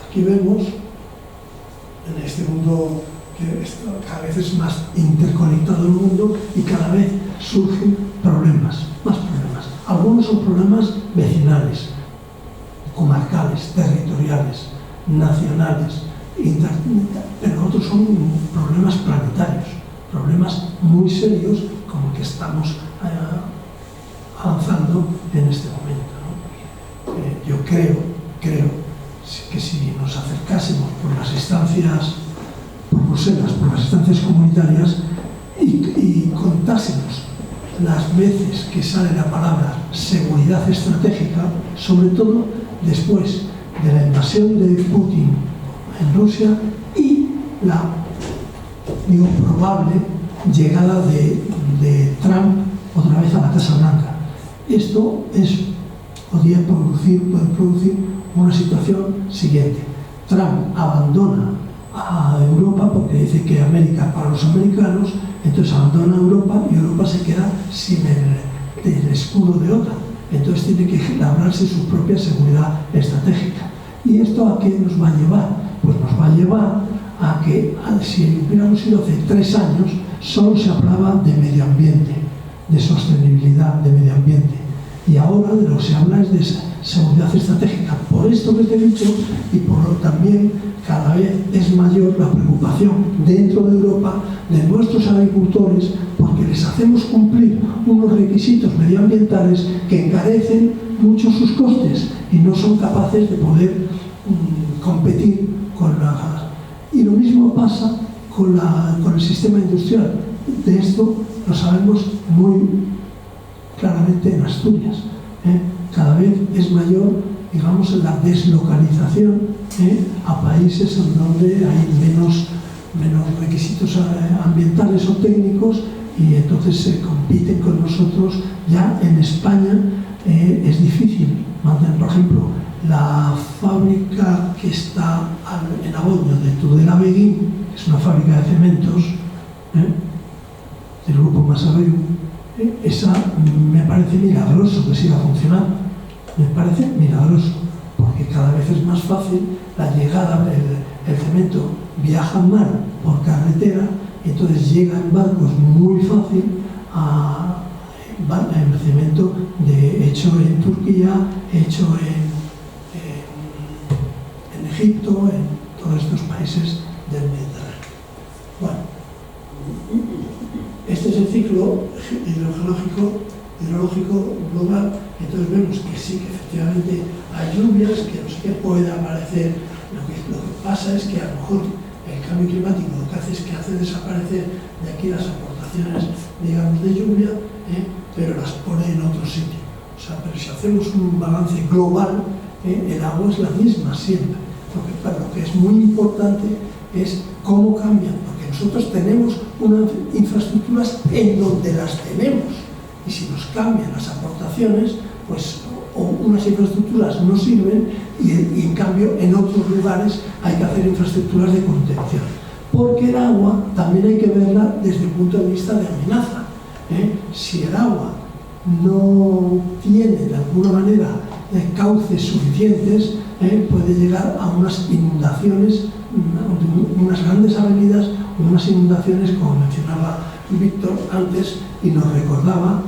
aquí vemos en este mundo que cada vez es más interconectado el mundo y cada vez surgen más problemas. Algunos son problemas vecinales, comarcales, territoriales, nacionales, pero otros son problemas planetarios, problemas muy serios como el que estamos avanzando en este momento, ¿no? Yo creo que si nos acercásemos por las instancias, por Bruselas, por las instancias comunitarias y contásemos las veces que sale la palabra seguridad estratégica, sobre todo después de la invasión de Putin en Rusia y la, probable llegada de Trump otra vez a la Casa Blanca. Esto puede producir una situación siguiente. Trump abandona a Europa porque dice que América para los americanos, entonces abandona Europa y Europa se queda sin el escudo de OTAN. Entonces tiene que labrarse su propia seguridad estratégica. ¿Y esto a qué nos va a llevar? Pues nos va a llevar a que, si hubiéramos ido hace 3 años, solo se hablaba de medio ambiente, de sostenibilidad de medio ambiente. Y ahora de lo que se habla es de seguridad estratégica. Por esto que te he dicho, y por lo también cada vez es mayor la preocupación dentro de Europa de nuestros agricultores, porque les hacemos cumplir unos requisitos medioambientales que encarecen mucho sus costes y no son capaces de poder competir con la... Y lo mismo pasa con el sistema industrial. De esto lo sabemos muy claramente en Asturias. Cada vez es mayor, digamos, la deslocalización a países en donde hay menos requisitos ambientales o técnicos, y entonces se compiten con nosotros. Ya en España es difícil mantener, por ejemplo, la fábrica que está en Aboño de Tudela Beguín, que es una fábrica de cementos del grupo Masabeu. Esa me parece milagroso que siga funcionando, me parece milagroso, porque cada vez es más fácil la llegada del cemento. Viaja en mar por carretera, entonces llega en barcos muy fácil el cemento hecho en Turquía, hecho en Egipto, en todos estos países del Mediterráneo. Bueno, este es el ciclo hidrológico global. Entonces vemos que sí, que efectivamente hay lluvias, que no sé qué puede aparecer. Lo que pasa es que a lo mejor el cambio climático lo que hace es que hace desaparecer de aquí las aportaciones, digamos, de lluvia, pero las pone en otro sitio. O sea, pero si hacemos un balance global, el agua es la misma siempre. Lo que es muy importante es cómo cambian, porque nosotros tenemos unas infraestructuras en donde las tenemos, y si nos cambian las aportaciones, pues o unas infraestructuras no sirven, y en cambio en otros lugares hay que hacer infraestructuras de contención. Porque el agua también hay que verla desde el punto de vista de amenaza. Si el agua no tiene de alguna manera cauces suficientes, puede llegar a unas inundaciones, unas grandes avenidas, unas inundaciones, como mencionaba Víctor antes, y nos recordaba,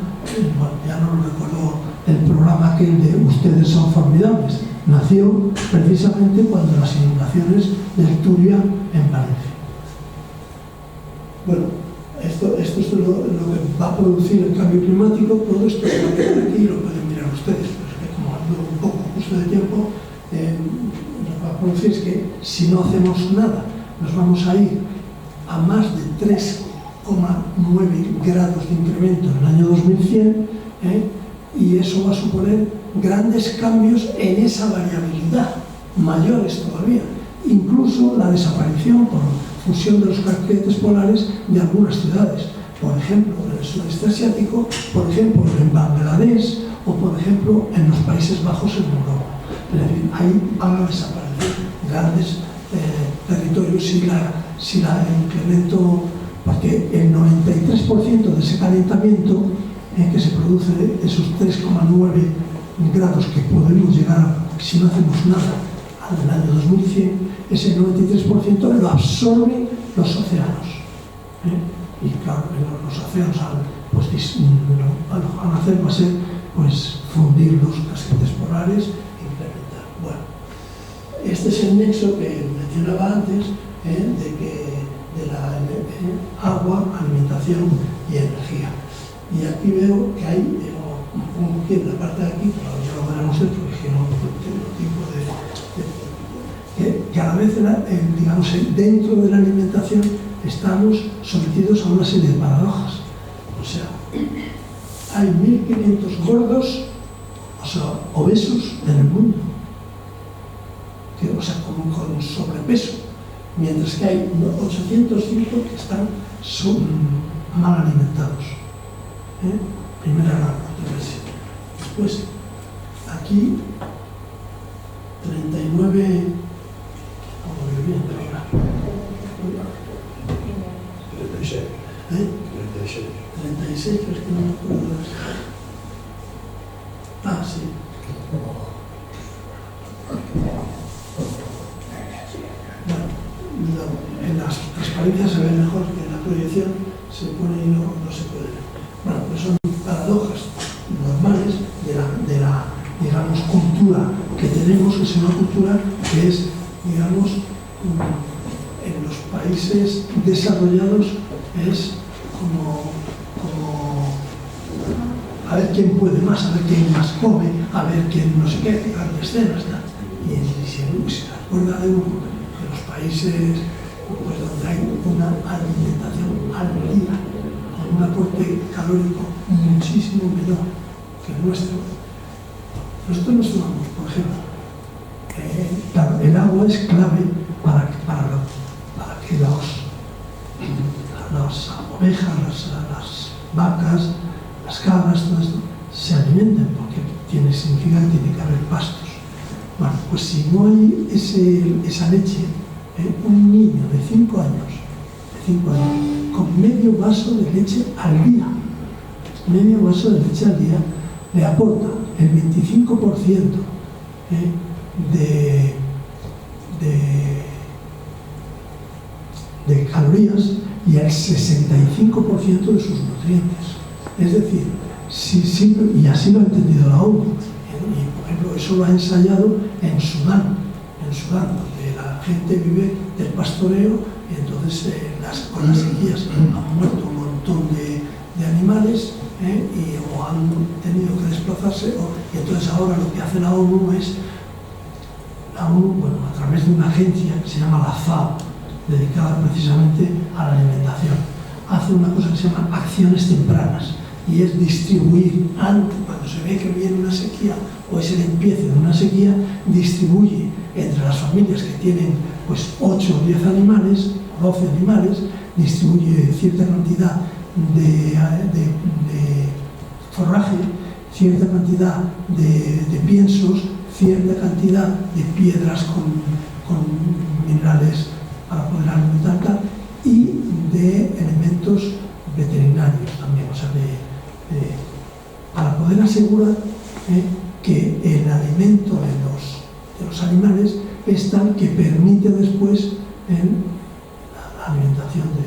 bueno, ya no lo recordó el programa aquel de Ustedes son formidables, nació precisamente cuando las inundaciones del Turia en Valencia. Bueno, esto es lo que va a producir el cambio climático. Todo esto se va a quedar aquí y lo pueden mirar ustedes, pero es que como ando un poco justo de tiempo, lo que va a producir es que si no hacemos nada, nos vamos a ir a más de 3,9 grados de incremento en el año 2100, y eso va a suponer grandes cambios en esa variabilidad, mayores todavía, incluso la desaparición por fusión de los casquetes polares de algunas ciudades, por ejemplo en el sudeste asiático, por ejemplo en Bangladesh, o por ejemplo en los Países Bajos en Europa. Es decir, ahí van a desaparecer grandes territorios si la incremento, porque el 93% de ese calentamiento que se produce de esos 3,9 grados que podemos llegar si no hacemos nada al año 2100, ese 93% lo absorben los océanos. Y claro, los océanos lo que van a hacer va a ser pues fundir los casquetes polares e incrementar. Bueno, este es el nexo que mencionaba antes, de la agua, alimentación y energía. Y aquí veo que hay, como aquí en la parte de aquí, pero ya lo veremos esto, porque no tengo tiempo que a la vez, digamos, dentro de la alimentación estamos sometidos a una serie de paradojas. O sea, hay 1.500 gordos, o sea, obesos en el mundo, o sea, con sobrepeso, mientras que hay 805 que están mal alimentados. Primera gran controversia. Después, aquí 39, vamos a ver bien, 36, pero es que no me acuerdo de las... Ah, sí. Bueno, en las transparencias se ve mejor que en la proyección, se pone y no se puede ver. Bueno, pues son paradojas normales de la digamos, cultura que tenemos, que es una cultura que es, digamos, en los países desarrollados es como a ver quién puede más, a ver quién más come, a ver quién no sé qué, grandes escenas, ¿no? Y si se acuerda de los países pues, donde hay una alimentación al día, con un aporte calórico muchísimo menor que el nuestro. Nosotros nos tomamos, por ejemplo, claro, el agua es clave para que las ovejas, las vacas, las cabras, todo esto, se alimenten, porque significa que tiene que haber pastos. Bueno, pues si no hay esa leche, un niño de 5 años, con medio vaso de leche al día, le aporta el 25% de calorías y el 65% de sus nutrientes. Es decir, y así lo ha entendido la ONU. Y, por ejemplo, eso lo ha ensayado en Sudán, donde la gente vive del pastoreo y entonces con las sequías han muerto un montón de animales o han tenido que desplazarse y entonces ahora lo que hace la ONU bueno, a través de una agencia que se llama la FAO, dedicada precisamente a la alimentación, hace una cosa que se llama acciones tempranas y es distribuir antes, cuando se ve que viene una sequía o es el empiece de una sequía, distribuye entre las familias que tienen pues 8 o 10 animales, 12 animales, distribuye cierta cantidad de forraje, cierta cantidad de piensos, cierta cantidad de piedras con minerales para poder alimentar y de elementos veterinarios también, o sea, para poder asegurar que el alimento de los animales es tal que permite después la alimentación de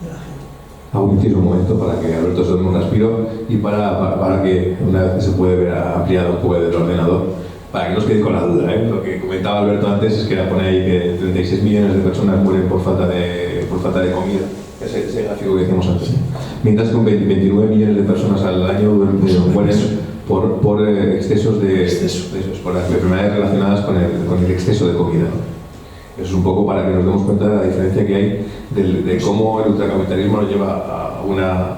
la gente. Hago un momento para que Alberto se tome un respiro y para que una vez que se puede ver ampliado un poco del ordenador, para que no os quedéis con la duda, Lo que comentaba Alberto antes es que pone ahí que 36 millones de personas mueren por falta de comida, ese gráfico que decíamos antes. Mientras que 29 millones de personas al año mueren por excesos por las enfermedades relacionadas con el exceso de comida. Eso es un poco para que nos demos cuenta de la diferencia que hay de cómo el ultracapitalismo nos lleva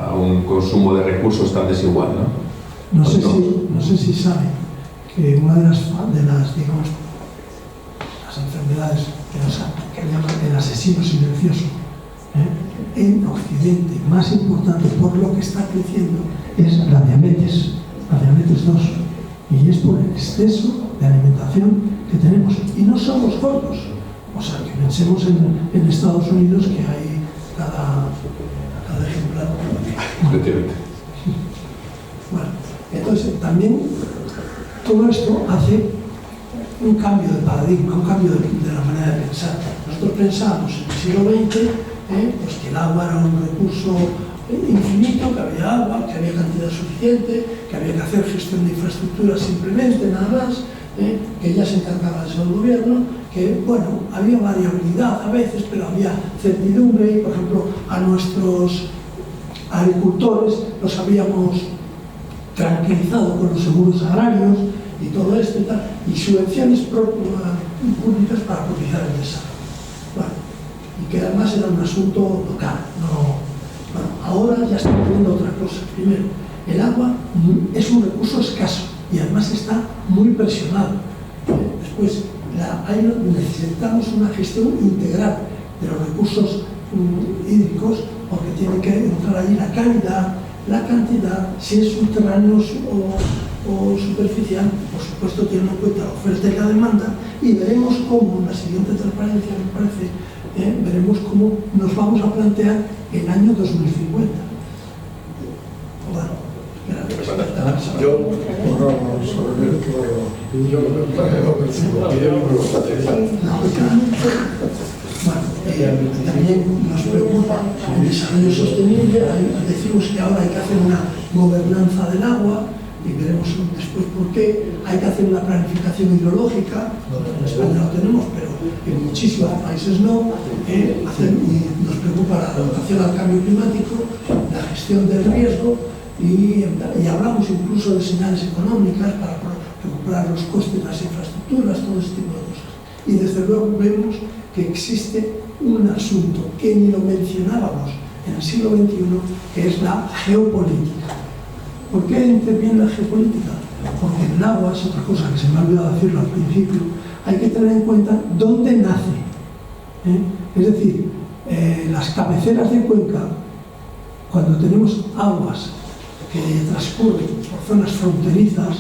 a un consumo de recursos tan desigual, ¿no? No sé si saben que una de las digamos, las enfermedades que llaman el asesino silencioso en Occidente, más importante por lo que está creciendo, es la diabetes 2, y es por el exceso de alimentación que tenemos, y no somos gordos. O sea, que pensemos en Estados Unidos que hay cada ejemplar. Bueno, entonces también todo esto hace un cambio de paradigma, un cambio de la manera de pensar. Nosotros pensábamos en el siglo XX pues que el agua era un recurso infinito, que había agua, que había cantidad suficiente, que había que hacer gestión de infraestructuras simplemente, nada más, que ya se encargaba de eso el gobierno, que bueno, había variabilidad a veces, pero había certidumbre y, por ejemplo, a nuestros agricultores los habíamos tranquilizado con los seguros agrarios y todo esto y tal, y subvenciones públicas para propiciar el desarrollo. Bueno, y que además era un asunto local, no. Bueno, ahora ya estamos viendo otra cosa. Primero, el agua es un recurso escaso y además está muy presionado. Después, necesitamos una gestión integral de los recursos hídricos, porque tiene que entrar ahí la calidad, la cantidad, si es subterráneo o superficial, por supuesto teniendo en cuenta la oferta y la demanda, y veremos cómo en la siguiente transparencia, me parece, veremos cómo nos vamos a plantear el año 2050. Bueno, Yo lo también nos preocupa el desarrollo sostenible. Decimos que ahora hay que hacer una gobernanza del agua y veremos después por qué. Hay que hacer una planificación hidrológica. En España lo tenemos, pero en muchísimos países no. Y nos preocupa la adaptación al cambio climático, la gestión del riesgo y hablamos incluso de señales económicas para recuperar los costes de las infraestructuras, todo ese tipo de cosas. Y desde luego vemos que existe un asunto que ni lo mencionábamos en el siglo XXI, que es la geopolítica. ¿Por qué interviene la geopolítica? Porque en el agua, es otra cosa que se me ha olvidado decirlo al principio, hay que tener en cuenta dónde nace. Es decir, las cabeceras de cuenca, cuando tenemos aguas que transcurren por zonas fronterizas,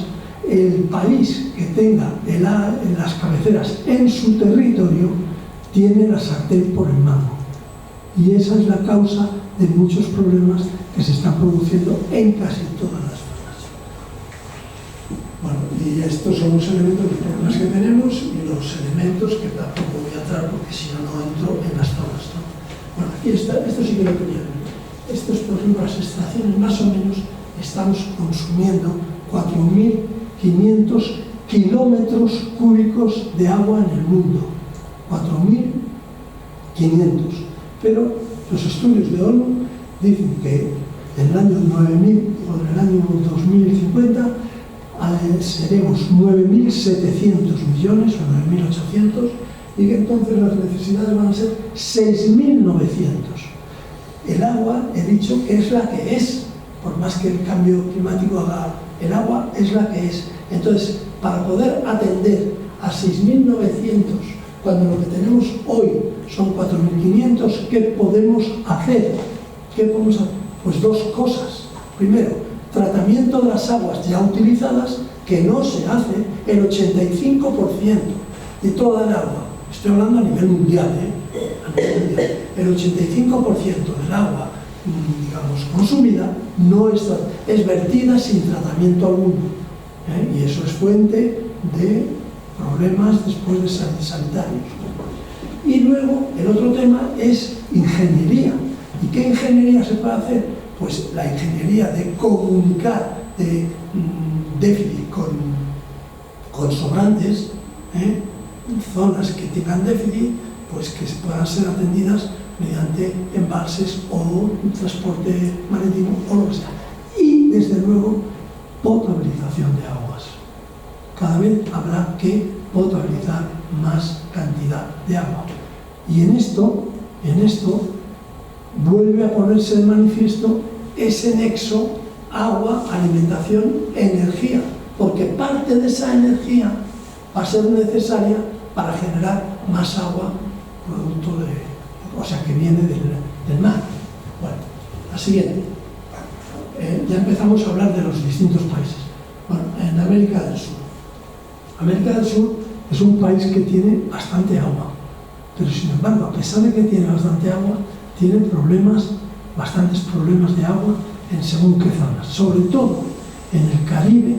el país que tenga las cabeceras en su territorio tiene la sartén por el mango. Y esa es la causa de muchos problemas que se están produciendo en casi todas las zonas. Bueno, y estos son los elementos, los problemas que tenemos y los elementos que tampoco voy a entrar porque si no, no entro en las zonas, ¿no? Bueno, aquí está, esto sí que lo quería ver. Estos, por ejemplo, las estaciones más o menos estamos consumiendo 4.500 kilómetros cúbicos de agua en el mundo. 4.500. Pero los estudios de ONU dicen que en el año 9000 o en el año 2050 seremos 9.700 millones o 9.800 y que entonces las necesidades van a ser 6.900. El agua, he dicho que es la que es, por más que el cambio climático haga, el agua es la que es. Entonces, para poder atender a 6.900, cuando lo que tenemos hoy son 4.500, ¿qué podemos hacer? ¿Qué podemos hacer? Pues dos cosas. Primero, tratamiento de las aguas ya utilizadas, que no se hace. El 85% de toda el agua, estoy hablando a nivel mundial, el 85% del agua, digamos, consumida, no es vertida sin tratamiento alguno. Y eso es fuente de problemas después de sanitarios. Y luego, el otro tema es ingeniería. ¿Y qué ingeniería se puede hacer? Pues la ingeniería de comunicar de déficit con sobrantes, zonas que tengan déficit, pues que puedan ser atendidas mediante embalses o transporte marítimo o lo que sea. Y, desde luego, potabilización de aguas. Cada vez habrá que potabilizar más cantidad de agua. Y en esto vuelve a ponerse de manifiesto ese nexo agua, alimentación, energía, porque parte de esa energía va a ser necesaria para generar más agua, producto que viene del mar. Bueno, la siguiente. Ya empezamos a hablar de los distintos países. Bueno, en América del Sur. América del Sur es un país que tiene bastante agua, pero sin embargo, a pesar de que tiene bastante agua, tiene bastantes problemas de agua en según qué zonas, sobre todo en el Caribe,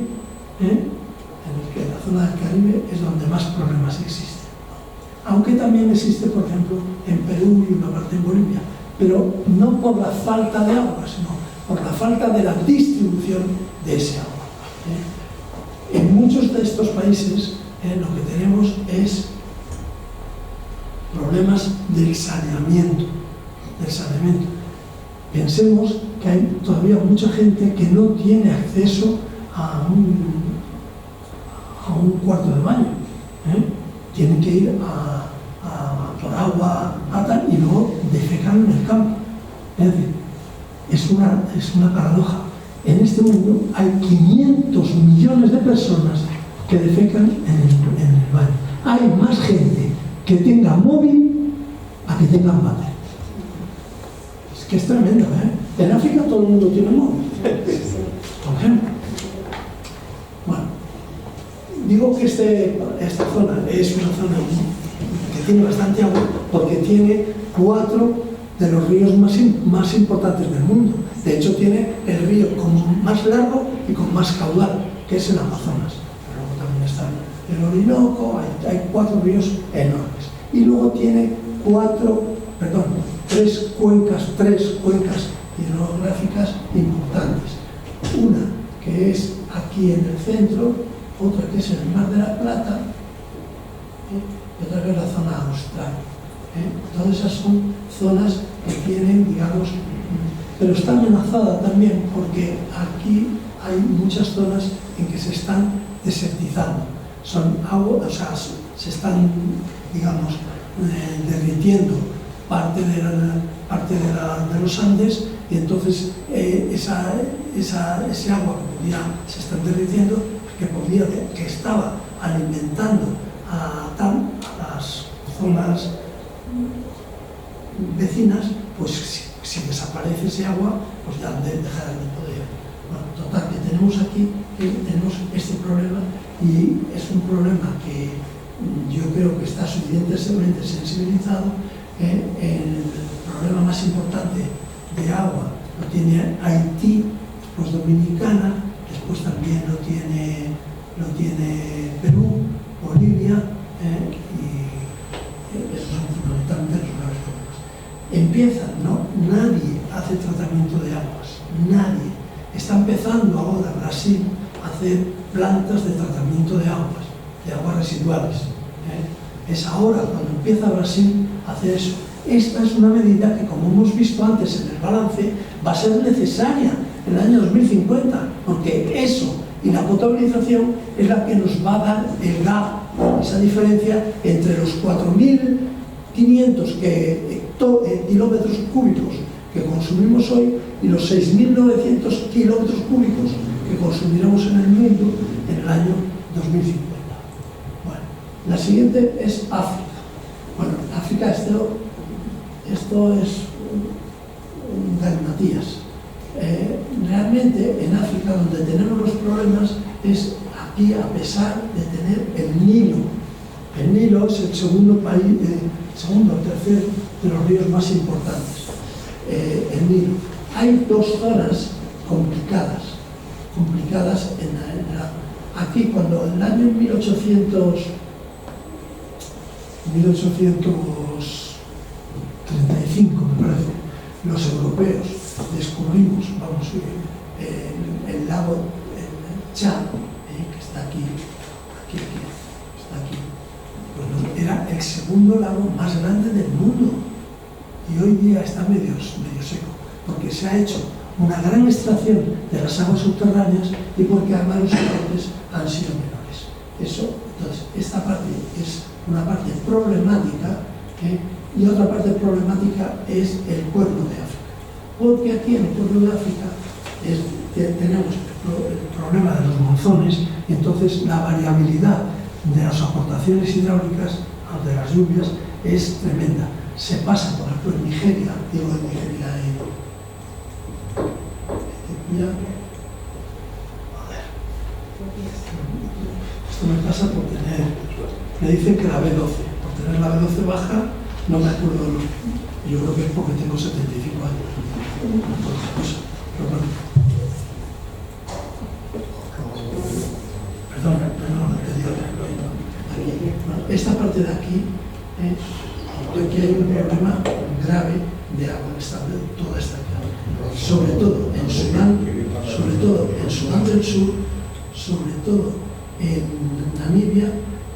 en la zona del Caribe es donde más problemas existen. Aunque también existe, por ejemplo, en Perú y una parte en Bolivia, pero no por la falta de agua, sino por la falta de la distribución de ese agua. En muchos de estos países lo que tenemos es problemas del saneamiento. Pensemos que hay todavía mucha gente que no tiene acceso a un cuarto de baño. Tienen que ir por agua y luego defecan en el campo. Es decir, es una paradoja. En este mundo hay 500 millones de personas que defecan en el baño. Hay más gente que tenga móvil a que tenga váter. Es que es tremendo, En África todo el mundo tiene móvil, por ejemplo. Bueno, digo que esta zona es una zona que tiene bastante agua porque tiene 4 de los ríos más importantes del mundo. De hecho, tiene el río más largo y con más caudal, que es el Amazonas. Pero luego también está el Orinoco, hay 4 ríos enormes. Y luego tiene 3 cuencas hidrográficas importantes. Una que es aquí en el centro, otra que es el Mar de la Plata, y otra que es la zona austral. Todas esas son zonas que tienen, digamos, pero está amenazada también porque aquí hay muchas zonas en que se están desertizando. Son agua, o sea, se están, digamos, derritiendo parte de los Andes, y entonces ese agua se está derritiendo, que estaba alimentando a las zonas vecinas, pues si desaparece ese agua, pues ya dejarán de poder. Bueno, total, que tenemos aquí este problema, y es un problema que yo creo que está suficientemente sensibilizado. El problema más importante de agua lo tiene Haití, después Dominicana, después también lo tiene Perú, Bolivia, y esos son fundamentalmente los graves problemas. Nadie hace tratamiento de aguas, nadie. Está empezando ahora Brasil a hacer plantas de tratamiento de aguas residuales. Es ahora cuando empieza Brasil a hacer eso. Esta es una medida que, como hemos visto antes en el balance, va a ser necesaria en el año 2050, porque eso y la potabilización es la que nos va a dar el gap, esa diferencia entre los 4.500 kilómetros cúbicos que consumimos hoy y los 6.900 kilómetros cúbicos que consumiremos en el mundo en el año 2050. Bueno, la siguiente es África. Bueno, África, esto es un galimatías. Realmente en África donde tenemos los problemas es aquí, a pesar de tener el Nilo. El Nilo es el segundo o tercer de los ríos más importantes. El Nilo. Hay 2 zonas complicadas en la. Aquí, cuando en el año 1835, me parece, los europeos descubrimos, el lago Chad, que está aquí, está aquí. Bueno, era el segundo lago más grande del mundo, y hoy día está medio seco, porque se ha hecho una gran extracción de las aguas subterráneas y porque además los aportes han sido menores. Entonces, esta parte es una parte problemática, y otra parte problemática es el Cuerno de África. Porque aquí en el Cuerno de África tenemos el problema de los monzones, y entonces la variabilidad de las aportaciones hidráulicas, de las lluvias, es tremenda. Se pasa por Nigeria, esto me pasa por me dicen que la B12, por tener la B12 baja, no me acuerdo, yo creo que es porque tengo 75 años, pero bueno. Perdón, esta parte de aquí, aquí hay un problema grave de agua estable, toda esta zona, sobre todo en Sudán del Sur, sobre todo en Namibia,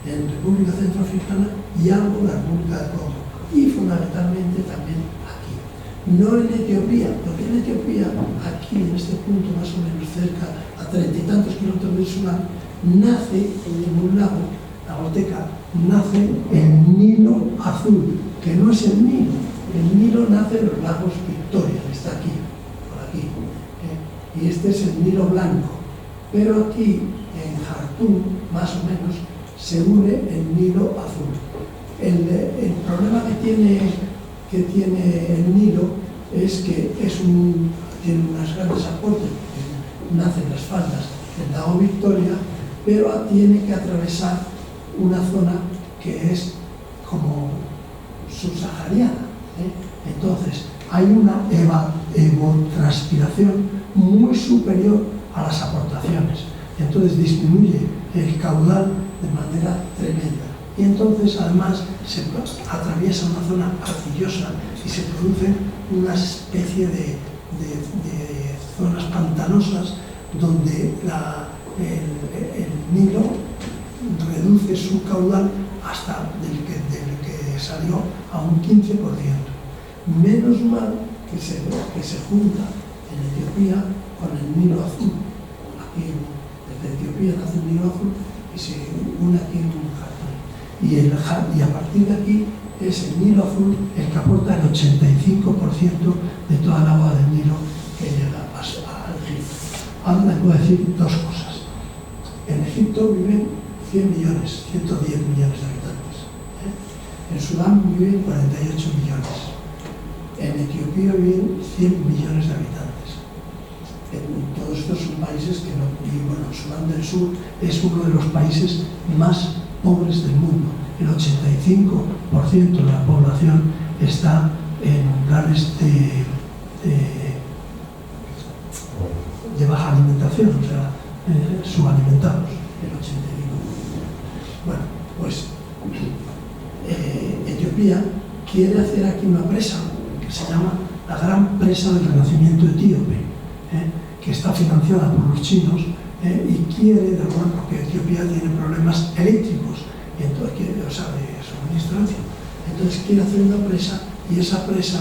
en República Centroafricana y algo en la República del Congo, y fundamentalmente también aquí. No en Etiopía, porque en Etiopía, aquí en este punto más o menos cerca, a 30 y tantos kilómetros del Sudán, nace en un lago, la Boteca, nace el Nilo Azul, que no es el Nilo nace en los lagos Victoria, que está aquí, por aquí, y este es el Nilo Blanco, pero aquí en Jartum, más o menos, se une el Nilo Azul. El problema que tiene el Nilo es que tiene unas grandes aportes, nacen las faldas del lago Victoria, pero tiene que atravesar una zona que es como subsahariana. Entonces, hay una evotranspiración muy superior a las aportaciones. Entonces disminuye el caudal de manera tremenda. Y entonces, además, se atraviesa una zona arcillosa y se producen una especie de zonas pantanosas donde el Nilo reduce su caudal hasta del que salió a un 15%. Menos mal que se junta en Etiopía con el Nilo Azul. Aquí desde Etiopía nace el Nilo Azul y se une aquí en un jardín. Y a partir de aquí es el Nilo Azul el que aporta el 85% de toda el agua del Nilo que llega al Egipto. Ahora les voy a decir dos cosas. En Egipto viven 100 millones, 110 millones de habitantes. En Sudán viven 48 millones. En Etiopía viven 100 millones de habitantes. Todos estos son países que no... Y bueno, Sudán del Sur es uno de los países más pobres del mundo. El 85% de la población está en lugares de baja alimentación, o sea, subalimentados, el 85%. Bueno, pues Etiopía quiere hacer aquí una presa que se llama la Gran Presa del Renacimiento Etíope, que está financiada por los chinos y quiere, porque Etiopía tiene problemas eléctricos, y entonces quiere, o sea, de suministración. Entonces quiere hacer una presa y esa presa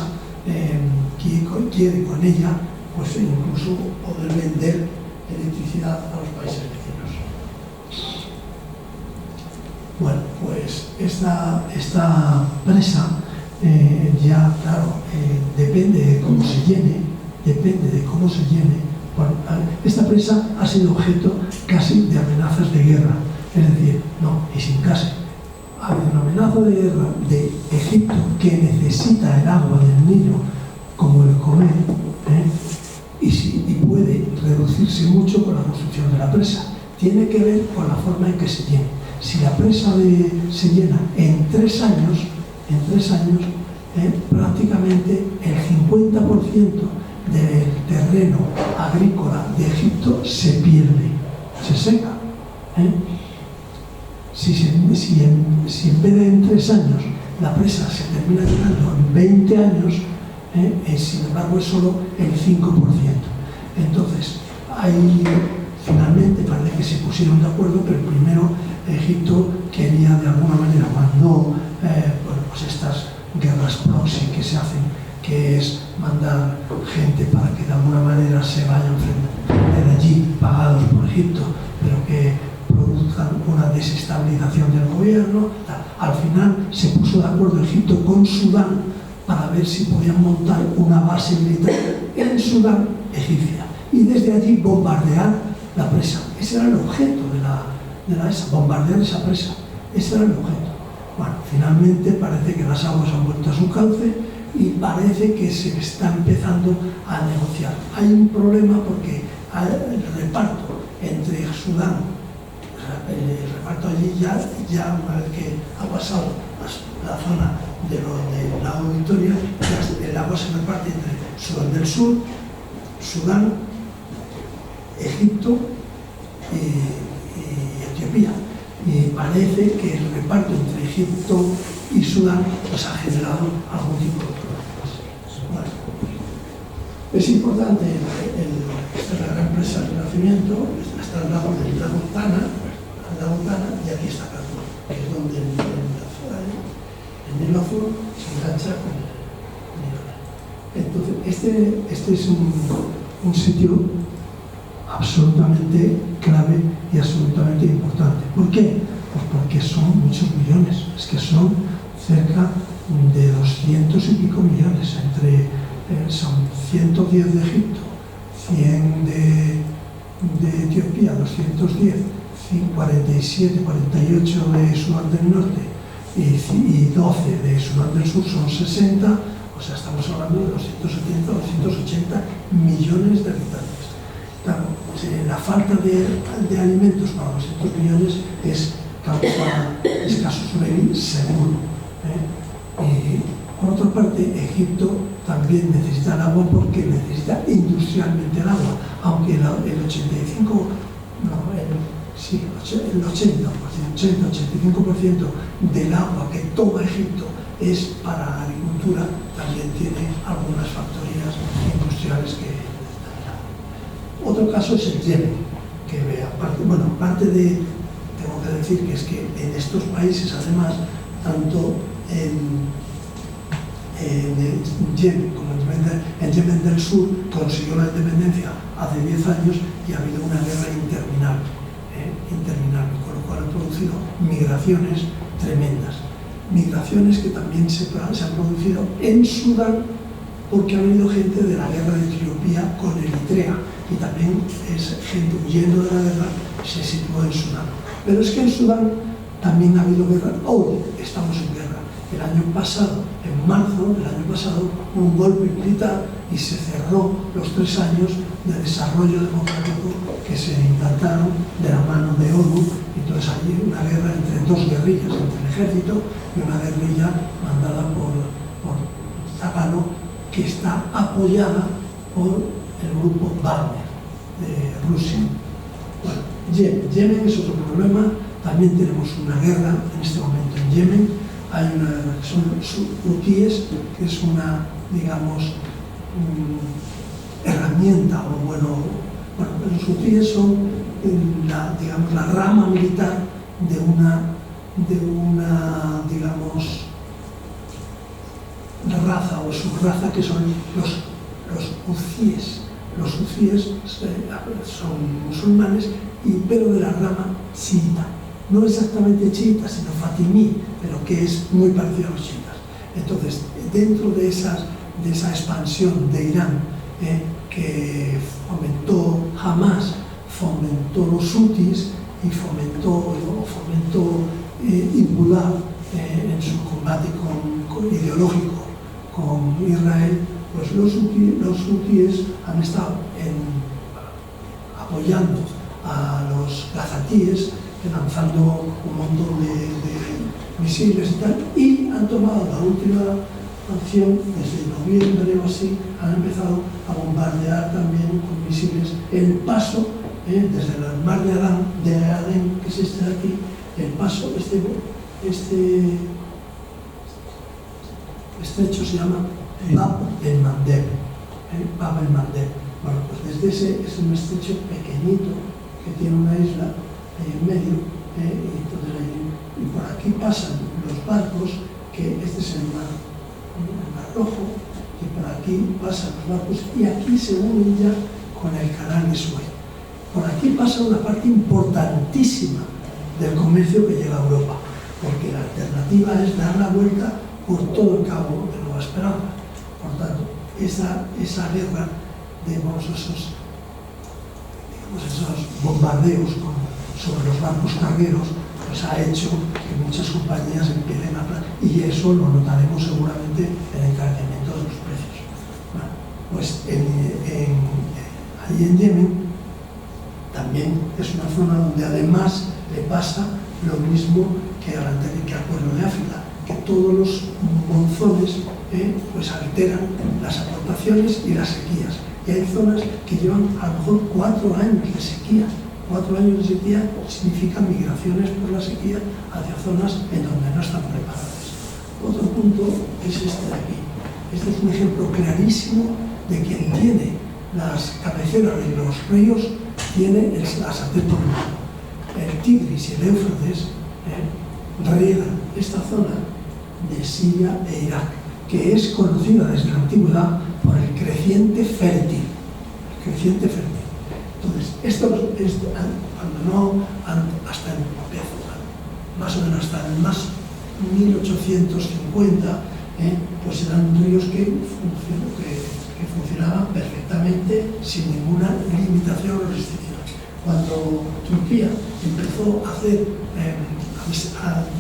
quiere con ella pues incluso poder vender electricidad a los países vecinos. Bueno, pues esta presa ya, claro, depende de cómo se llene, esta presa ha sido objeto casi de amenazas de guerra, es decir, no, y sin casi. Ha habido una amenaza de guerra de Egipto que necesita el agua del Nilo como el comer, y puede reducirse mucho con la construcción de la presa. Tiene que ver con la forma en que se llena. Si la presa se llena en 3 años, prácticamente el 50% del terreno agrícola de Egipto se pierde, se seca. Si en vez de en 3 años la presa se termina llenando en 20 años, sin embargo es solo el 5%. Entonces, finalmente parece que se pusieron de acuerdo, pero primero Egipto quería de alguna manera, mandó pues estas guerras proxy que se hacen, que es mandar gente para que de alguna manera se vayan de allí, pagados por Egipto, pero que produzcan una desestabilización del gobierno. Al final se puso de acuerdo Egipto con Sudán para ver si podían montar una base militar en Sudán egipcia y desde allí bombardear la presa. Ese era el objeto de la ESA, bombardear esa presa. Ese era el objeto. Bueno, finalmente parece que las aguas han vuelto a su cauce y parece que se está empezando a negociar. Hay un problema porque el reparto entre Sudán, el reparto allí ya una vez que ha pasado la zona del lago Victoria, el agua se reparte entre Sudán del Sur, Sudán, Egipto y Etiopía. Y parece que el reparto entre Egipto y Sudán pues, ha generado algún tipo de problemas. Bueno, es importante la gran presa del Renacimiento, está al lado del lago Tana, y aquí está Khartoum, que es donde el Nilo Azul se engancha con el Nilo. Entonces, este es un sitio absolutamente clave y absolutamente importante. ¿Por qué? Pues porque son muchos millones, es que son cerca de 200 y pico millones, son 110 de Egipto, 100 de Etiopía, 210, 47, 48 de Sudán del Norte y 12 de Sudán del Sur, son 60, o sea, estamos hablando de 270, 280 millones de habitantes. Claro, la falta de alimentos para 200 millones es causa escaso sobrevivir seguro. Y por otra parte, Egipto también necesita el agua porque necesita industrialmente el agua, aunque el 85%, el 80-85% del agua que toma Egipto es para la agricultura, también tiene algunas factorías industriales que necesitan el agua. Otro caso es el Yemen, que aparte de, tengo que decir que es que en estos países, además, tanto en Yemen como en Yemen del Sur consiguió la independencia hace 10 años y ha habido una guerra interminable, con lo cual ha producido migraciones tremendas. Migraciones que también se han producido en Sudán, porque ha venido gente de la guerra de Etiopía con Eritrea, y también es gente huyendo de la guerra, se situó en Sudán. Pero es que en Sudán también ha habido guerra. Hoy estamos en guerra. El año pasado, en marzo del año pasado, hubo un golpe militar y se cerró los 3 años de desarrollo democrático que se implantaron de la mano de ONU. Entonces hay una guerra entre dos guerrillas, entre el ejército y una guerrilla mandada por Zapalo, que está apoyada por el grupo Wagner de Rusia. Bueno, Yemen es otro problema. También tenemos una guerra en este momento en Yemen. Hay una guerra que son los hutíes, que es una, digamos, herramienta, los hutíes son la rama militar de una digamos, raza o subraza que son los huzíes. Los huzíes son musulmanes, pero de la rama chiita. No exactamente chiita, sino fatimí, pero que es muy parecido a los chiitas. Entonces, dentro de esa expansión de Irán, que fomentó Hamas, fomentó los hutis y fomentó Hezbollah en su combate ideológico con Israel, pues los hutíes han estado apoyando a los gazatíes, lanzando un montón de misiles y tal, y han tomado la última acción desde noviembre o así, han empezado a bombardear también con misiles el paso, desde el mar de Adén, que es este de aquí, el paso, este estrecho se llama Bab el-Mandeb. Bab el-Mandeb. Bueno, pues desde ese es un estrecho pequeñito que tiene una isla ahí en medio, y por aquí pasan los barcos, que este es el mar Rojo, y por aquí pasan los barcos, y aquí se unen ya con el canal de Suez. Por aquí pasa una parte importantísima del comercio que llega a Europa, porque la alternativa es dar la vuelta por todo el Cabo de Nueva Esperanza. Por tanto, esa guerra de esos bombardeos sobre los barcos cargueros, pues ha hecho que muchas compañías empiecen a y eso lo notaremos seguramente en el encarecimiento de los precios. Bueno, pues allí en Yemen también es una zona donde además le pasa lo mismo que al Cuerno de África, que todos los monzones pues alteran las aportaciones y las sequías. Y hay zonas que llevan a lo mejor 4 años de sequía. 4 años de sequía significan migraciones por la sequía hacia zonas en donde no están preparadas. Otro punto es este de aquí. Este es un ejemplo clarísimo de quien tiene las cabeceras de los ríos, tiene la sartén por el mango. El Tigris y el Éufrates riegan esta zona de Siria e Irak, que es conocida desde la antigüedad por el creciente fértil. Entonces, más o menos hasta el más 1850, pues eran ríos que funcionaban perfectamente sin ninguna limitación o restricción. Cuando Turquía empezó a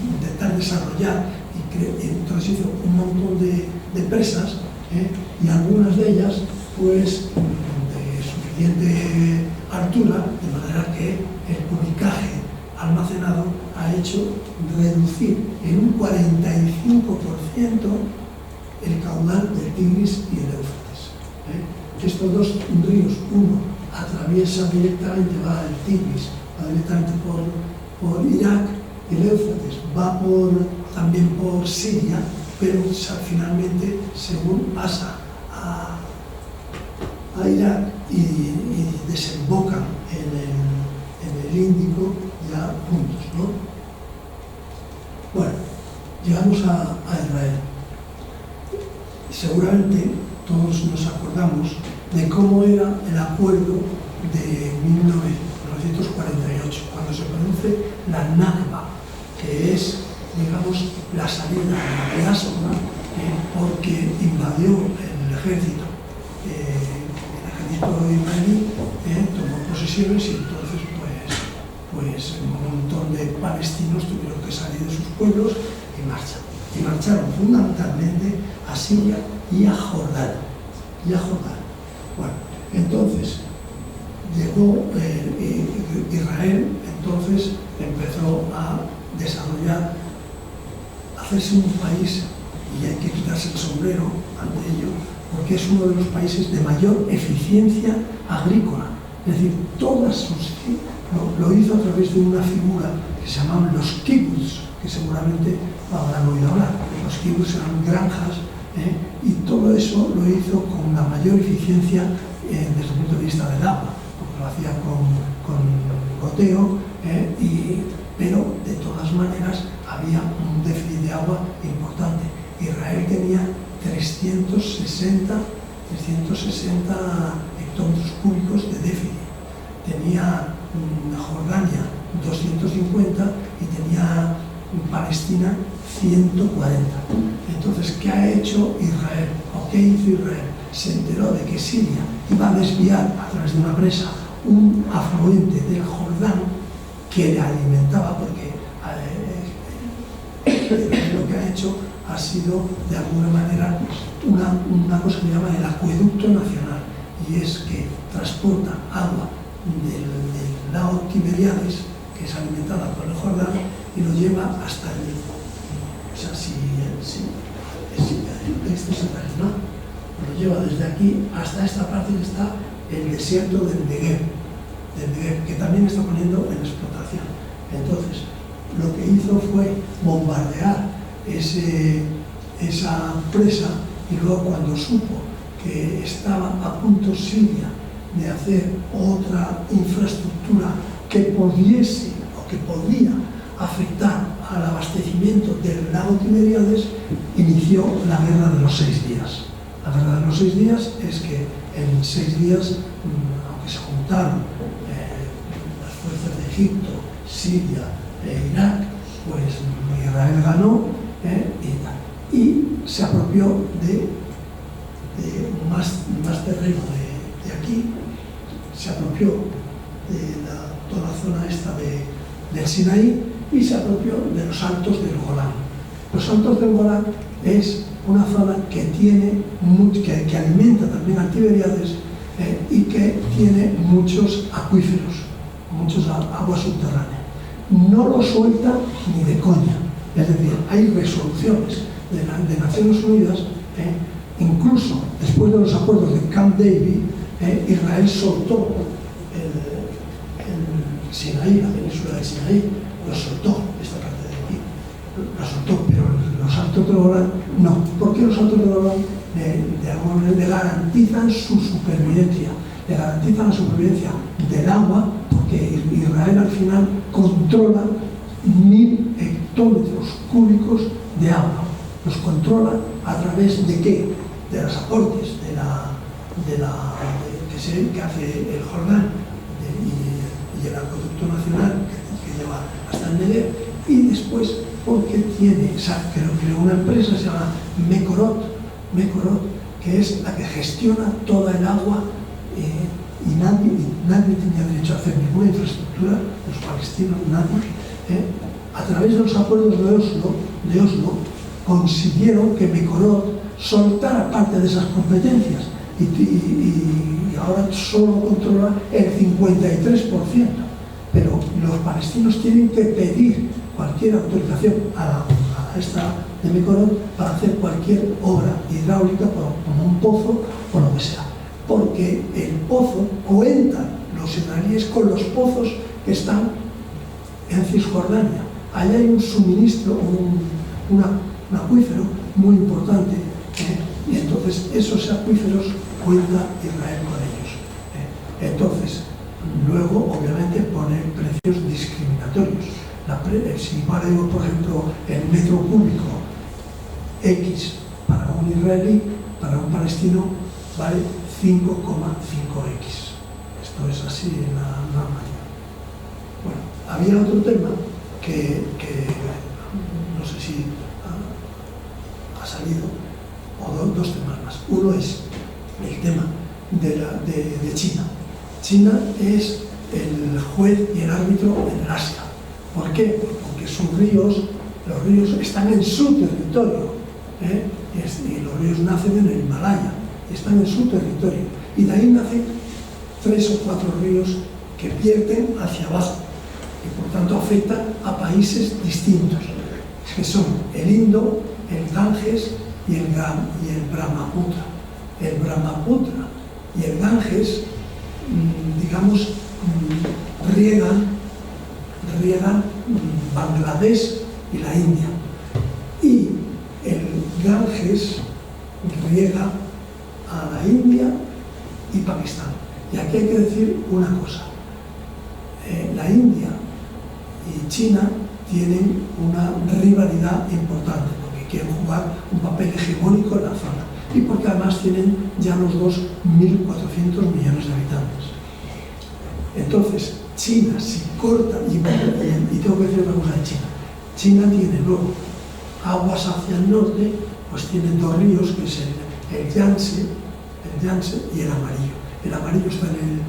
intentar desarrollar y entonces hizo un montón de presas, y algunas de ellas pues de suficiente altura, de manera que el cubicaje almacenado ha hecho reducir en un 45% el caudal del Tigris y el Éufrates. Estos dos ríos, uno atraviesa directamente, va el Tigris, va directamente por Irak, el Éufrates va también por Siria, pero finalmente, según pasa a Irak y desembocan en el Índico ya juntos, ¿no? Bueno, llegamos a Israel. Seguramente todos nos acordamos de cómo era el acuerdo de 1948, cuando se produce la Nakba, que es, digamos, la salida de la diáspora, porque invadió el ejército israelí, tomó posesiones y entonces pues un montón de palestinos tuvieron que salir de sus pueblos y marchan. Y marcharon fundamentalmente a Siria y a Jordán. Bueno, entonces llegó Israel, entonces empezó a desarrollar, a hacerse un país, y hay que quitarse el sombrero ante ello, porque es uno de los países de mayor eficiencia agrícola. Es decir, todas sus... Lo hizo a través de una figura que se llamaban los kibbutz, que seguramente habrán oído hablar. Los kibbutz eran granjas, y todo eso lo hizo con la mayor eficiencia desde el punto de vista del agua, porque lo hacía con goteo, pero de todas maneras había un déficit de agua importante. Israel tenía 360 hectómetros cúbicos de déficit. Tenía Jordania 250 y tenía Palestina 140. Entonces, ¿qué ha hecho Israel? ¿O qué hizo Israel? Se enteró de que Siria iba a desviar a través de una presa un afluente del Jordán que le alimentaba, porque lo que ha hecho ha sido, de alguna manera, una cosa que se llama el acueducto nacional, y es que transporta agua del lago Tiberiades, que es alimentada por el Jordán, y lo lleva hasta el Nilo. O sea, este es el país, ¿no? Lo lleva desde aquí hasta esta parte que está el desierto del Negev, que también está poniendo en explotación. Entonces, lo que hizo fue bombardear esa presa, y luego, cuando supo que estaba a punto Siria de hacer otra infraestructura que pudiese o que podía afectar al abastecimiento del lago Tiberiades, inició la Guerra de los 6 días. La Guerra de los 6 días es que en 6 días, aunque se juntaron las fuerzas de Egipto, Siria e Irak, pues Israel ganó, y se apropió de más terreno de aquí, se apropió de toda la zona esta del Sinaí, y se apropió de los altos del Golán. Los altos del Golán es una zona que que alimenta también a Tiberiades, y que tiene muchos acuíferos, muchas aguas subterráneas. No lo suelta ni de coña. Es decir, hay resoluciones de Naciones Unidas, incluso después de los acuerdos de Camp David, Israel soltó el Sinaí, la península de Sinaí, lo soltó, esta parte de aquí, lo soltó, pero los altos del Golán no. ¿Por qué los altos del Golán de alguna manera le garantizan su supervivencia? Le garantizan la supervivencia del agua, porque Israel al final controla 1000 hectómetros cúbicos de agua. Los controla a través de ¿qué? De los aportes que hace el Jordán y el acueducto nacional que lleva hasta el Negev, y después porque creó una empresa que se llama Mekorot, que es la que gestiona toda el agua, y nadie tenía derecho a hacer ninguna infraestructura, los palestinos, nadie. A través de los acuerdos de Oslo consiguieron que Mekorot soltara parte de esas competencias, y ahora solo controla el 53%. Pero los palestinos tienen que pedir, cualquier autorización a esta de Mekorot para hacer cualquier obra hidráulica, como un pozo o lo que sea. Porque el pozo, cuentan los israelíes con los pozos que están en Cisjordania. Allá hay un suministro, un acuífero muy importante, y entonces esos acuíferos cuenta Israel con ellos. Entonces, luego, obviamente, pone precios discriminatorios. Si vale, por ejemplo, el metro cúbico X para un israelí, para un palestino vale 5,5X. Esto es así en la normativa. Bueno, había otro tema que no sé si ha salido, o dos temas más. Uno es el tema de China. China es el juez y el árbitro en el Asia. ¿Por qué? Porque sus ríos, los ríos están en su territorio, y los ríos nacen en el Himalaya, están en su territorio, y de ahí nacen 3 o 4 ríos que vierten hacia abajo, y por tanto afectan a países distintos, que son el Indo, el Ganges y el Brahmaputra. El Brahmaputra y el Ganges, digamos, riegan Bangladesh y la India, y el Ganges riega a la India y Pakistán. Y aquí hay que decir una cosa: la India y China tienen una rivalidad importante porque quieren jugar un papel hegemónico en la zona, y porque además tienen ya los 2.400 millones de habitantes. Entonces, China, si corta, y tengo que decir una cosa de China, China tiene luego aguas hacia el norte, pues tienen 2 ríos, que es el Yangtze y el Amarillo. El Amarillo está en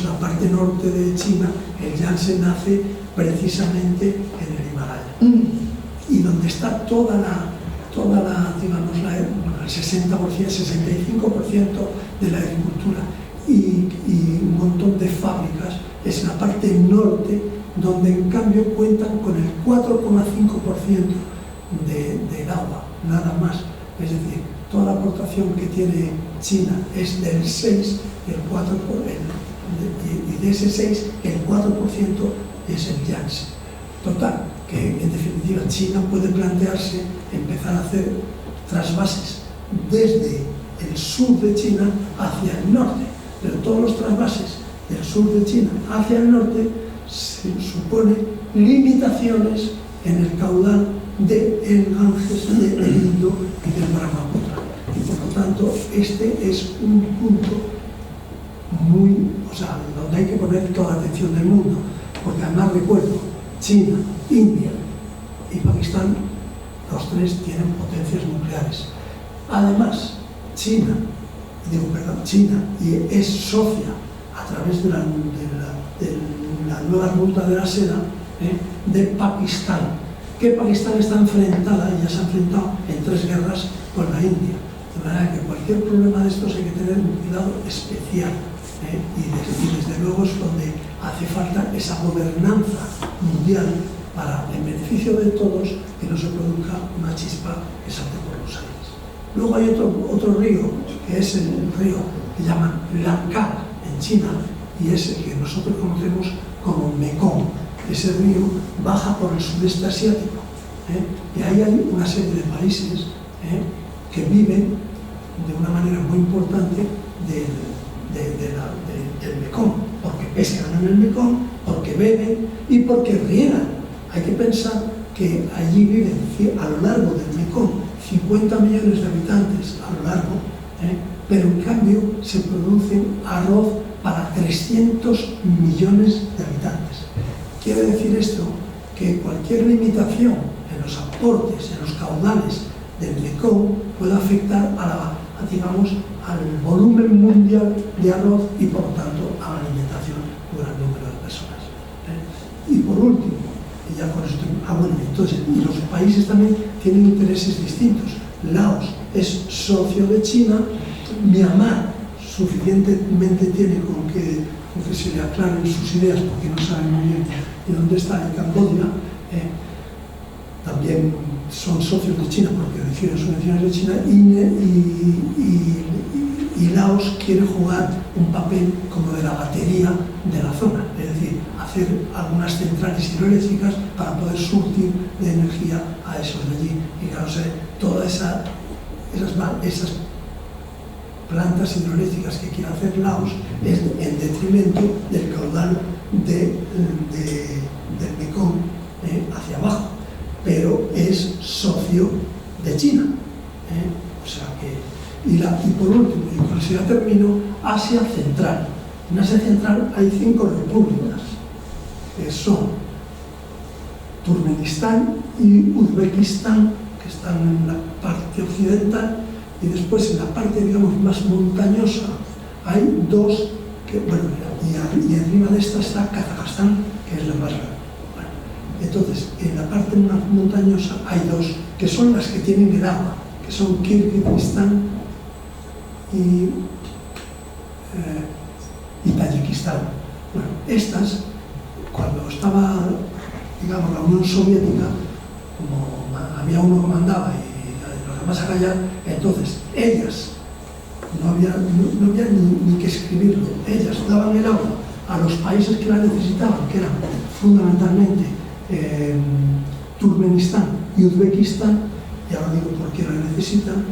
la parte norte de China, el Yangtze nace precisamente en el Himalaya. Y donde está toda la digamos, el 60%, 65% de la agricultura y un montón de fábricas, es la parte norte, donde en cambio cuentan con el 4,5% del agua, nada más. Es decir, toda la aportación que tiene China es del 6, y de ese 6, el 4% es el Yangtze. Total, que en definitiva China puede plantearse empezar a hacer trasvases desde el sur de China hacia el norte, pero todos los trasvases del sur de China hacia el norte se supone limitaciones en el caudal del Ganges, del Indo y del Brahmaputra. Y por lo tanto, este es un punto donde hay que poner toda la atención del mundo, porque además recuerdo, China, India y Pakistán, los 3 tienen potencias nucleares. Además, China es socia a través de la nueva ruta de la seda de Pakistán, que Pakistán está enfrentada, y ya se ha enfrentado en 3 guerras con la India. De manera que cualquier problema de estos hay que tener un cuidado especial, y desde luego es donde hace falta esa gobernanza mundial para, en beneficio de todos, que no se produzca una chispa que salte por los aires. Luego hay otro río, que es el río que llaman Lankar en China, y es el que nosotros conocemos como Mekong. Ese río baja por el sudeste asiático, y ahí hay una serie de países que viven de una manera muy importante del Mekong, porque pescan en el Mekong, porque beben y porque riegan. Hay que pensar que allí viven a lo largo del Mekong 50 millones de habitantes a lo largo, pero en cambio se produce arroz para 300 millones de habitantes. Quiere decir esto que cualquier limitación en los aportes, en los caudales del Mekong puede afectar al volumen mundial de arroz y por lo tanto a la alimentación de un gran número de personas. Y por último, y ya con esto, entonces, y los países también tienen intereses distintos. Laos es socio de China, Myanmar suficientemente tiene con que se le aclaren sus ideas, porque no sabe muy bien de dónde está, en Camboya, también son socios de China porque reciben subvenciones de China, y Laos quiere jugar un papel como de la batería de la zona, es decir, hacer algunas centrales hidroeléctricas para poder surtir de energía a esos de allí. Y claro, todas esas plantas hidroeléctricas que quiere hacer Laos es en detrimento del caudal del Mekong hacia abajo, pero es socio de China. O sea que, y por último, y con eso ya termino, Asia Central. En Asia Central hay 5 repúblicas, que son Turkmenistán y Uzbekistán, que están en la parte occidental, y después en la parte, digamos, más montañosa hay 2, que, bueno, y arriba de esta está Kazajstán, que es la más grande. Bueno, entonces, en la parte más montañosa hay 2, que son las que tienen el agua, que son Kirguistán y Tayikistán. Bueno, estas, cuando estaba, digamos, la Unión Soviética, como había uno que mandaba y los demás a callar, entonces ellas, no había ni que escribirlo, ellas daban el agua a los países que la necesitaban, que eran fundamentalmente Turkmenistán y Uzbekistán, y ahora digo por qué la necesitan,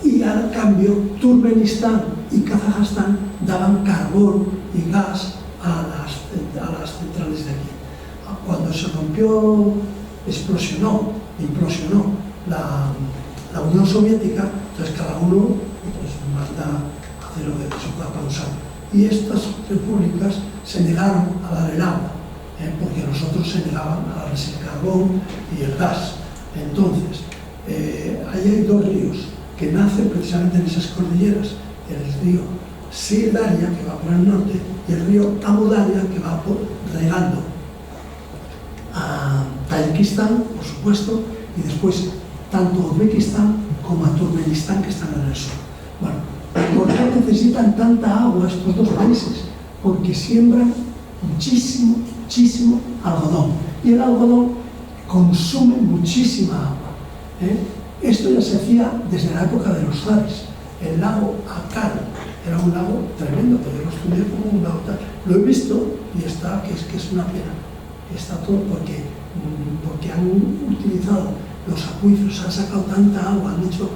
y al cambio Turkmenistán y Kazajstán daban carbón y gas a las centrales de aquí. Cuando se implosionó la Unión Soviética, entonces cada uno manda a hacer lo que se pueda para usar. Y estas repúblicas se negaron a dar el agua, porque los otros se negaban a darles el carbón y el gas. Entonces, ahí hay 2 ríos que nacen precisamente en esas cordilleras: el río Sirdaria, que va por el norte, y el río Amu Daria, que va regando a Tayikistán, por supuesto, y después tanto a Uzbekistán como a Turkmenistán, que están en el sur. Bueno, ¿por qué necesitan tanta agua estos 2 países? Porque siembran muchísimo algodón, y el algodón consume muchísima agua. Esto ya se hacía desde la época de los zares. El lago Akal era un lago tremendo, pero yo lo estudié como un lago tal. Lo he visto y está, que es una pena. Está todo porque han utilizado los acuíferos, han sacado tanta agua, han hecho,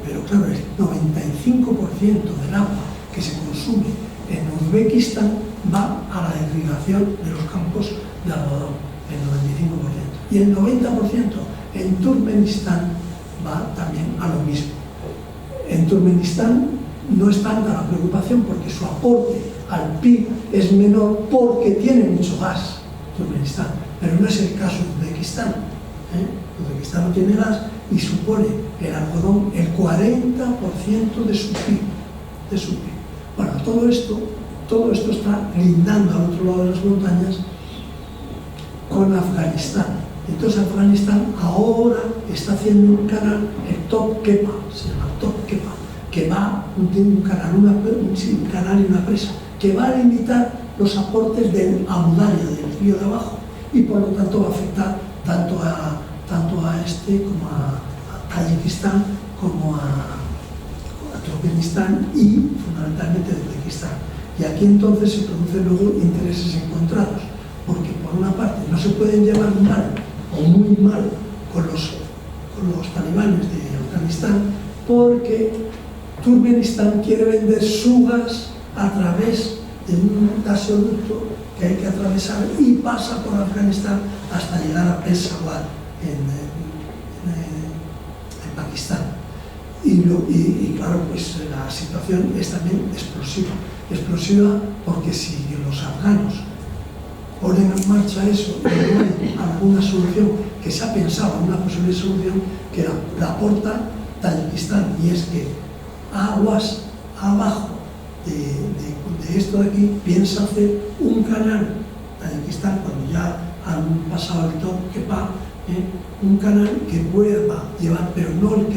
pero claro, el 95% del agua que se consume en Uzbekistán va a la irrigación de los campos de algodón, el 95%. Y el 90% en Turkmenistán va también a lo mismo. En Turkmenistán no es tanta la preocupación porque su aporte al PIB es menor porque tiene mucho gas, Turkmenistán, pero no es el caso de Uzbekistán. Uzbekistán no tiene gas y supone el algodón el 40% de su PIB. Bueno, todo esto está lindando al otro lado de las montañas con Afganistán. Entonces Afganistán ahora está haciendo un canal, el Top Kepa, se llama Top Kepa, que va, tiene un canal y una presa, que va a limitar los aportes del Amu Daria, del río de abajo, y por lo tanto va a afectar tanto a este como a Tayikistán, como a Turkmenistán y fundamentalmente a Uzbekistán. Y aquí entonces se producen luego intereses encontrados, porque por una parte no se pueden llevar mal o muy mal con los talibanes de Afganistán, porque Turkmenistán quiere vender su gas a través de un gasoducto que hay que atravesar y pasa por Afganistán hasta llegar a Peshawar en Pakistán. Y claro, pues la situación es también explosiva porque si los afganos ponen en marcha eso y no hay alguna solución, que se ha pensado en una posible solución, que la aporta Tayikistán, y es que aguas abajo de esto de aquí piensa hacer un canal, Tayikistán, cuando ya han pasado el Top Kepa, un canal que pueda llevar, pero no el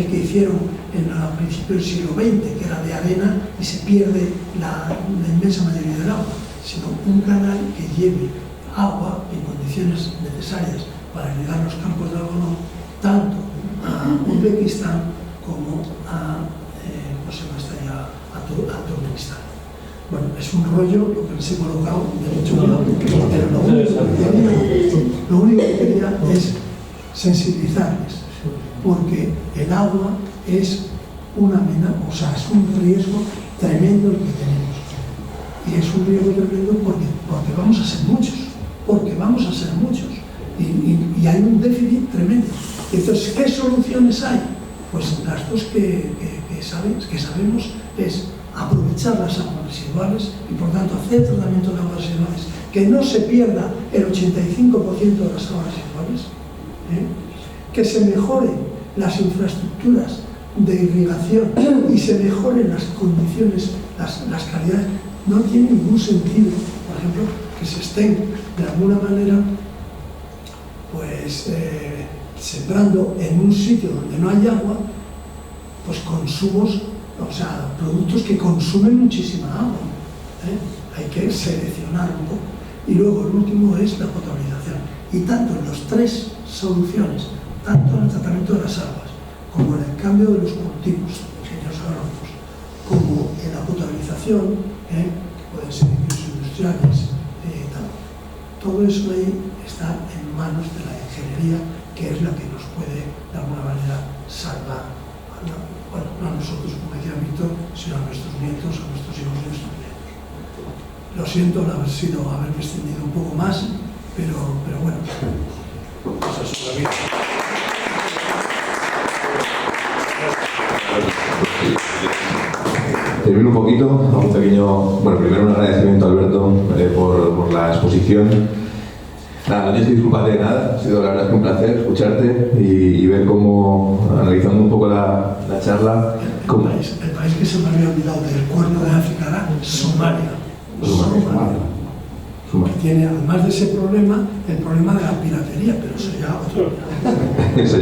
que hicieron a principios del siglo XX, que era de arena y se pierde la inmensa mayoría del agua, sino un canal que lleve agua en condiciones necesarias para irrigar los campos de algodón, tanto a Uzbekistán como a Turkmenistán. Bueno, es un rollo lo que les he colocado de mucho cuidado, pero lo único que quería es sensibilizarles, porque el agua es una amenaza, o sea, es un riesgo tremendo el que tenemos. Y es un riesgo tremendo porque vamos a ser muchos, y hay un déficit tremendo. Entonces, ¿qué soluciones hay? Pues las dos que sabemos es aprovechar las aguas residuales y, por tanto, hacer tratamiento de aguas residuales, que no se pierda el 85% de las aguas residuales, que se mejoren las infraestructuras de irrigación y se mejoren las condiciones, las calidades. No tiene ningún sentido, por ejemplo, que se estén de alguna manera pues sembrando en un sitio donde no hay agua, pues consumos, o sea, productos que consumen muchísima agua. Hay que seleccionar un poco. Y luego el último es la potabilización. Y tanto en las tres soluciones, tanto en el tratamiento de las aguas, como en el cambio de los cultivos, ingenieros agrónomos, como en la potabilización, que pueden ser incluso industriales, todo eso ahí está en manos de la ingeniería, que es la que nos puede de alguna manera salvar, bueno, no a nosotros, como decía Víctor, sino a nuestros nietos, a nuestros hijos y a nuestros nietos. Lo siento haberme extendido un poco más, pero bueno, esa es la vida. Termino un poquito, un pequeño, bueno, primero un agradecimiento a Alberto por la exposición. Nada, no tienes que disculparte de nada, ha sido la verdad que un placer escucharte y ver cómo, analizando un poco la charla. El país que se me había olvidado del Cuerno de África era Somalia. Que tiene, además de ese problema, el problema de la piratería, pero eso ya otro. Eso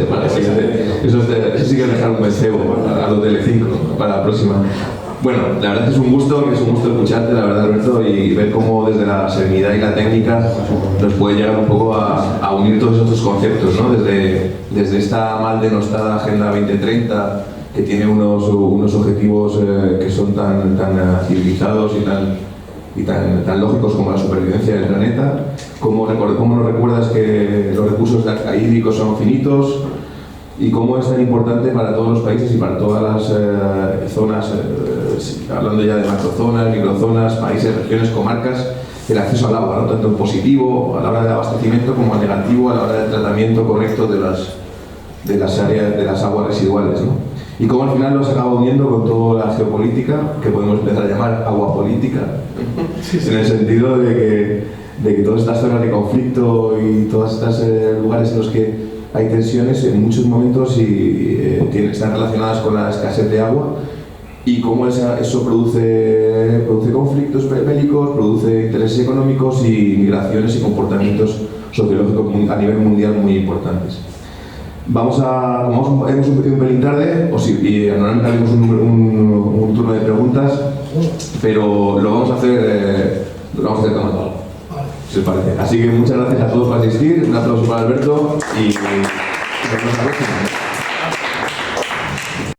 sí que es dejar un buen cebo a los Tele5 para la próxima. Bueno, la verdad es un gusto escucharte, la verdad, Alberto, y ver cómo desde la serenidad y la técnica nos puede llegar un poco a unir todos estos conceptos, ¿no? Desde esta mal denostada Agenda 2030, que tiene unos objetivos que son tan civilizados y tan lógicos como la supervivencia del planeta, cómo nos recuerdas que los recursos hídricos son finitos, y cómo es tan importante para todos los países y para todas las zonas, hablando ya de macrozonas, microzonas, países, regiones, comarcas, el acceso al agua, ¿no? Tanto en positivo a la hora de abastecimiento como en negativo a la hora del tratamiento correcto de las aguas residuales, ¿no? Y cómo al final nos acaba uniendo con toda la geopolítica, que podemos empezar a llamar aguapolítica, en el sentido de que todas estas zonas de conflicto y todos estos lugares en los que hay tensiones en muchos momentos están relacionadas con la escasez de agua, y cómo eso produce conflictos bélicos, produce intereses económicos y migraciones y comportamientos sociológicos a nivel mundial muy importantes. Hemos empezado un pelín tarde, y normalmente haremos un turno de preguntas, pero lo vamos a hacer tomando algo, si os parece. Así que muchas gracias a todos por asistir, un aplauso para Alberto y nos vemos la próxima.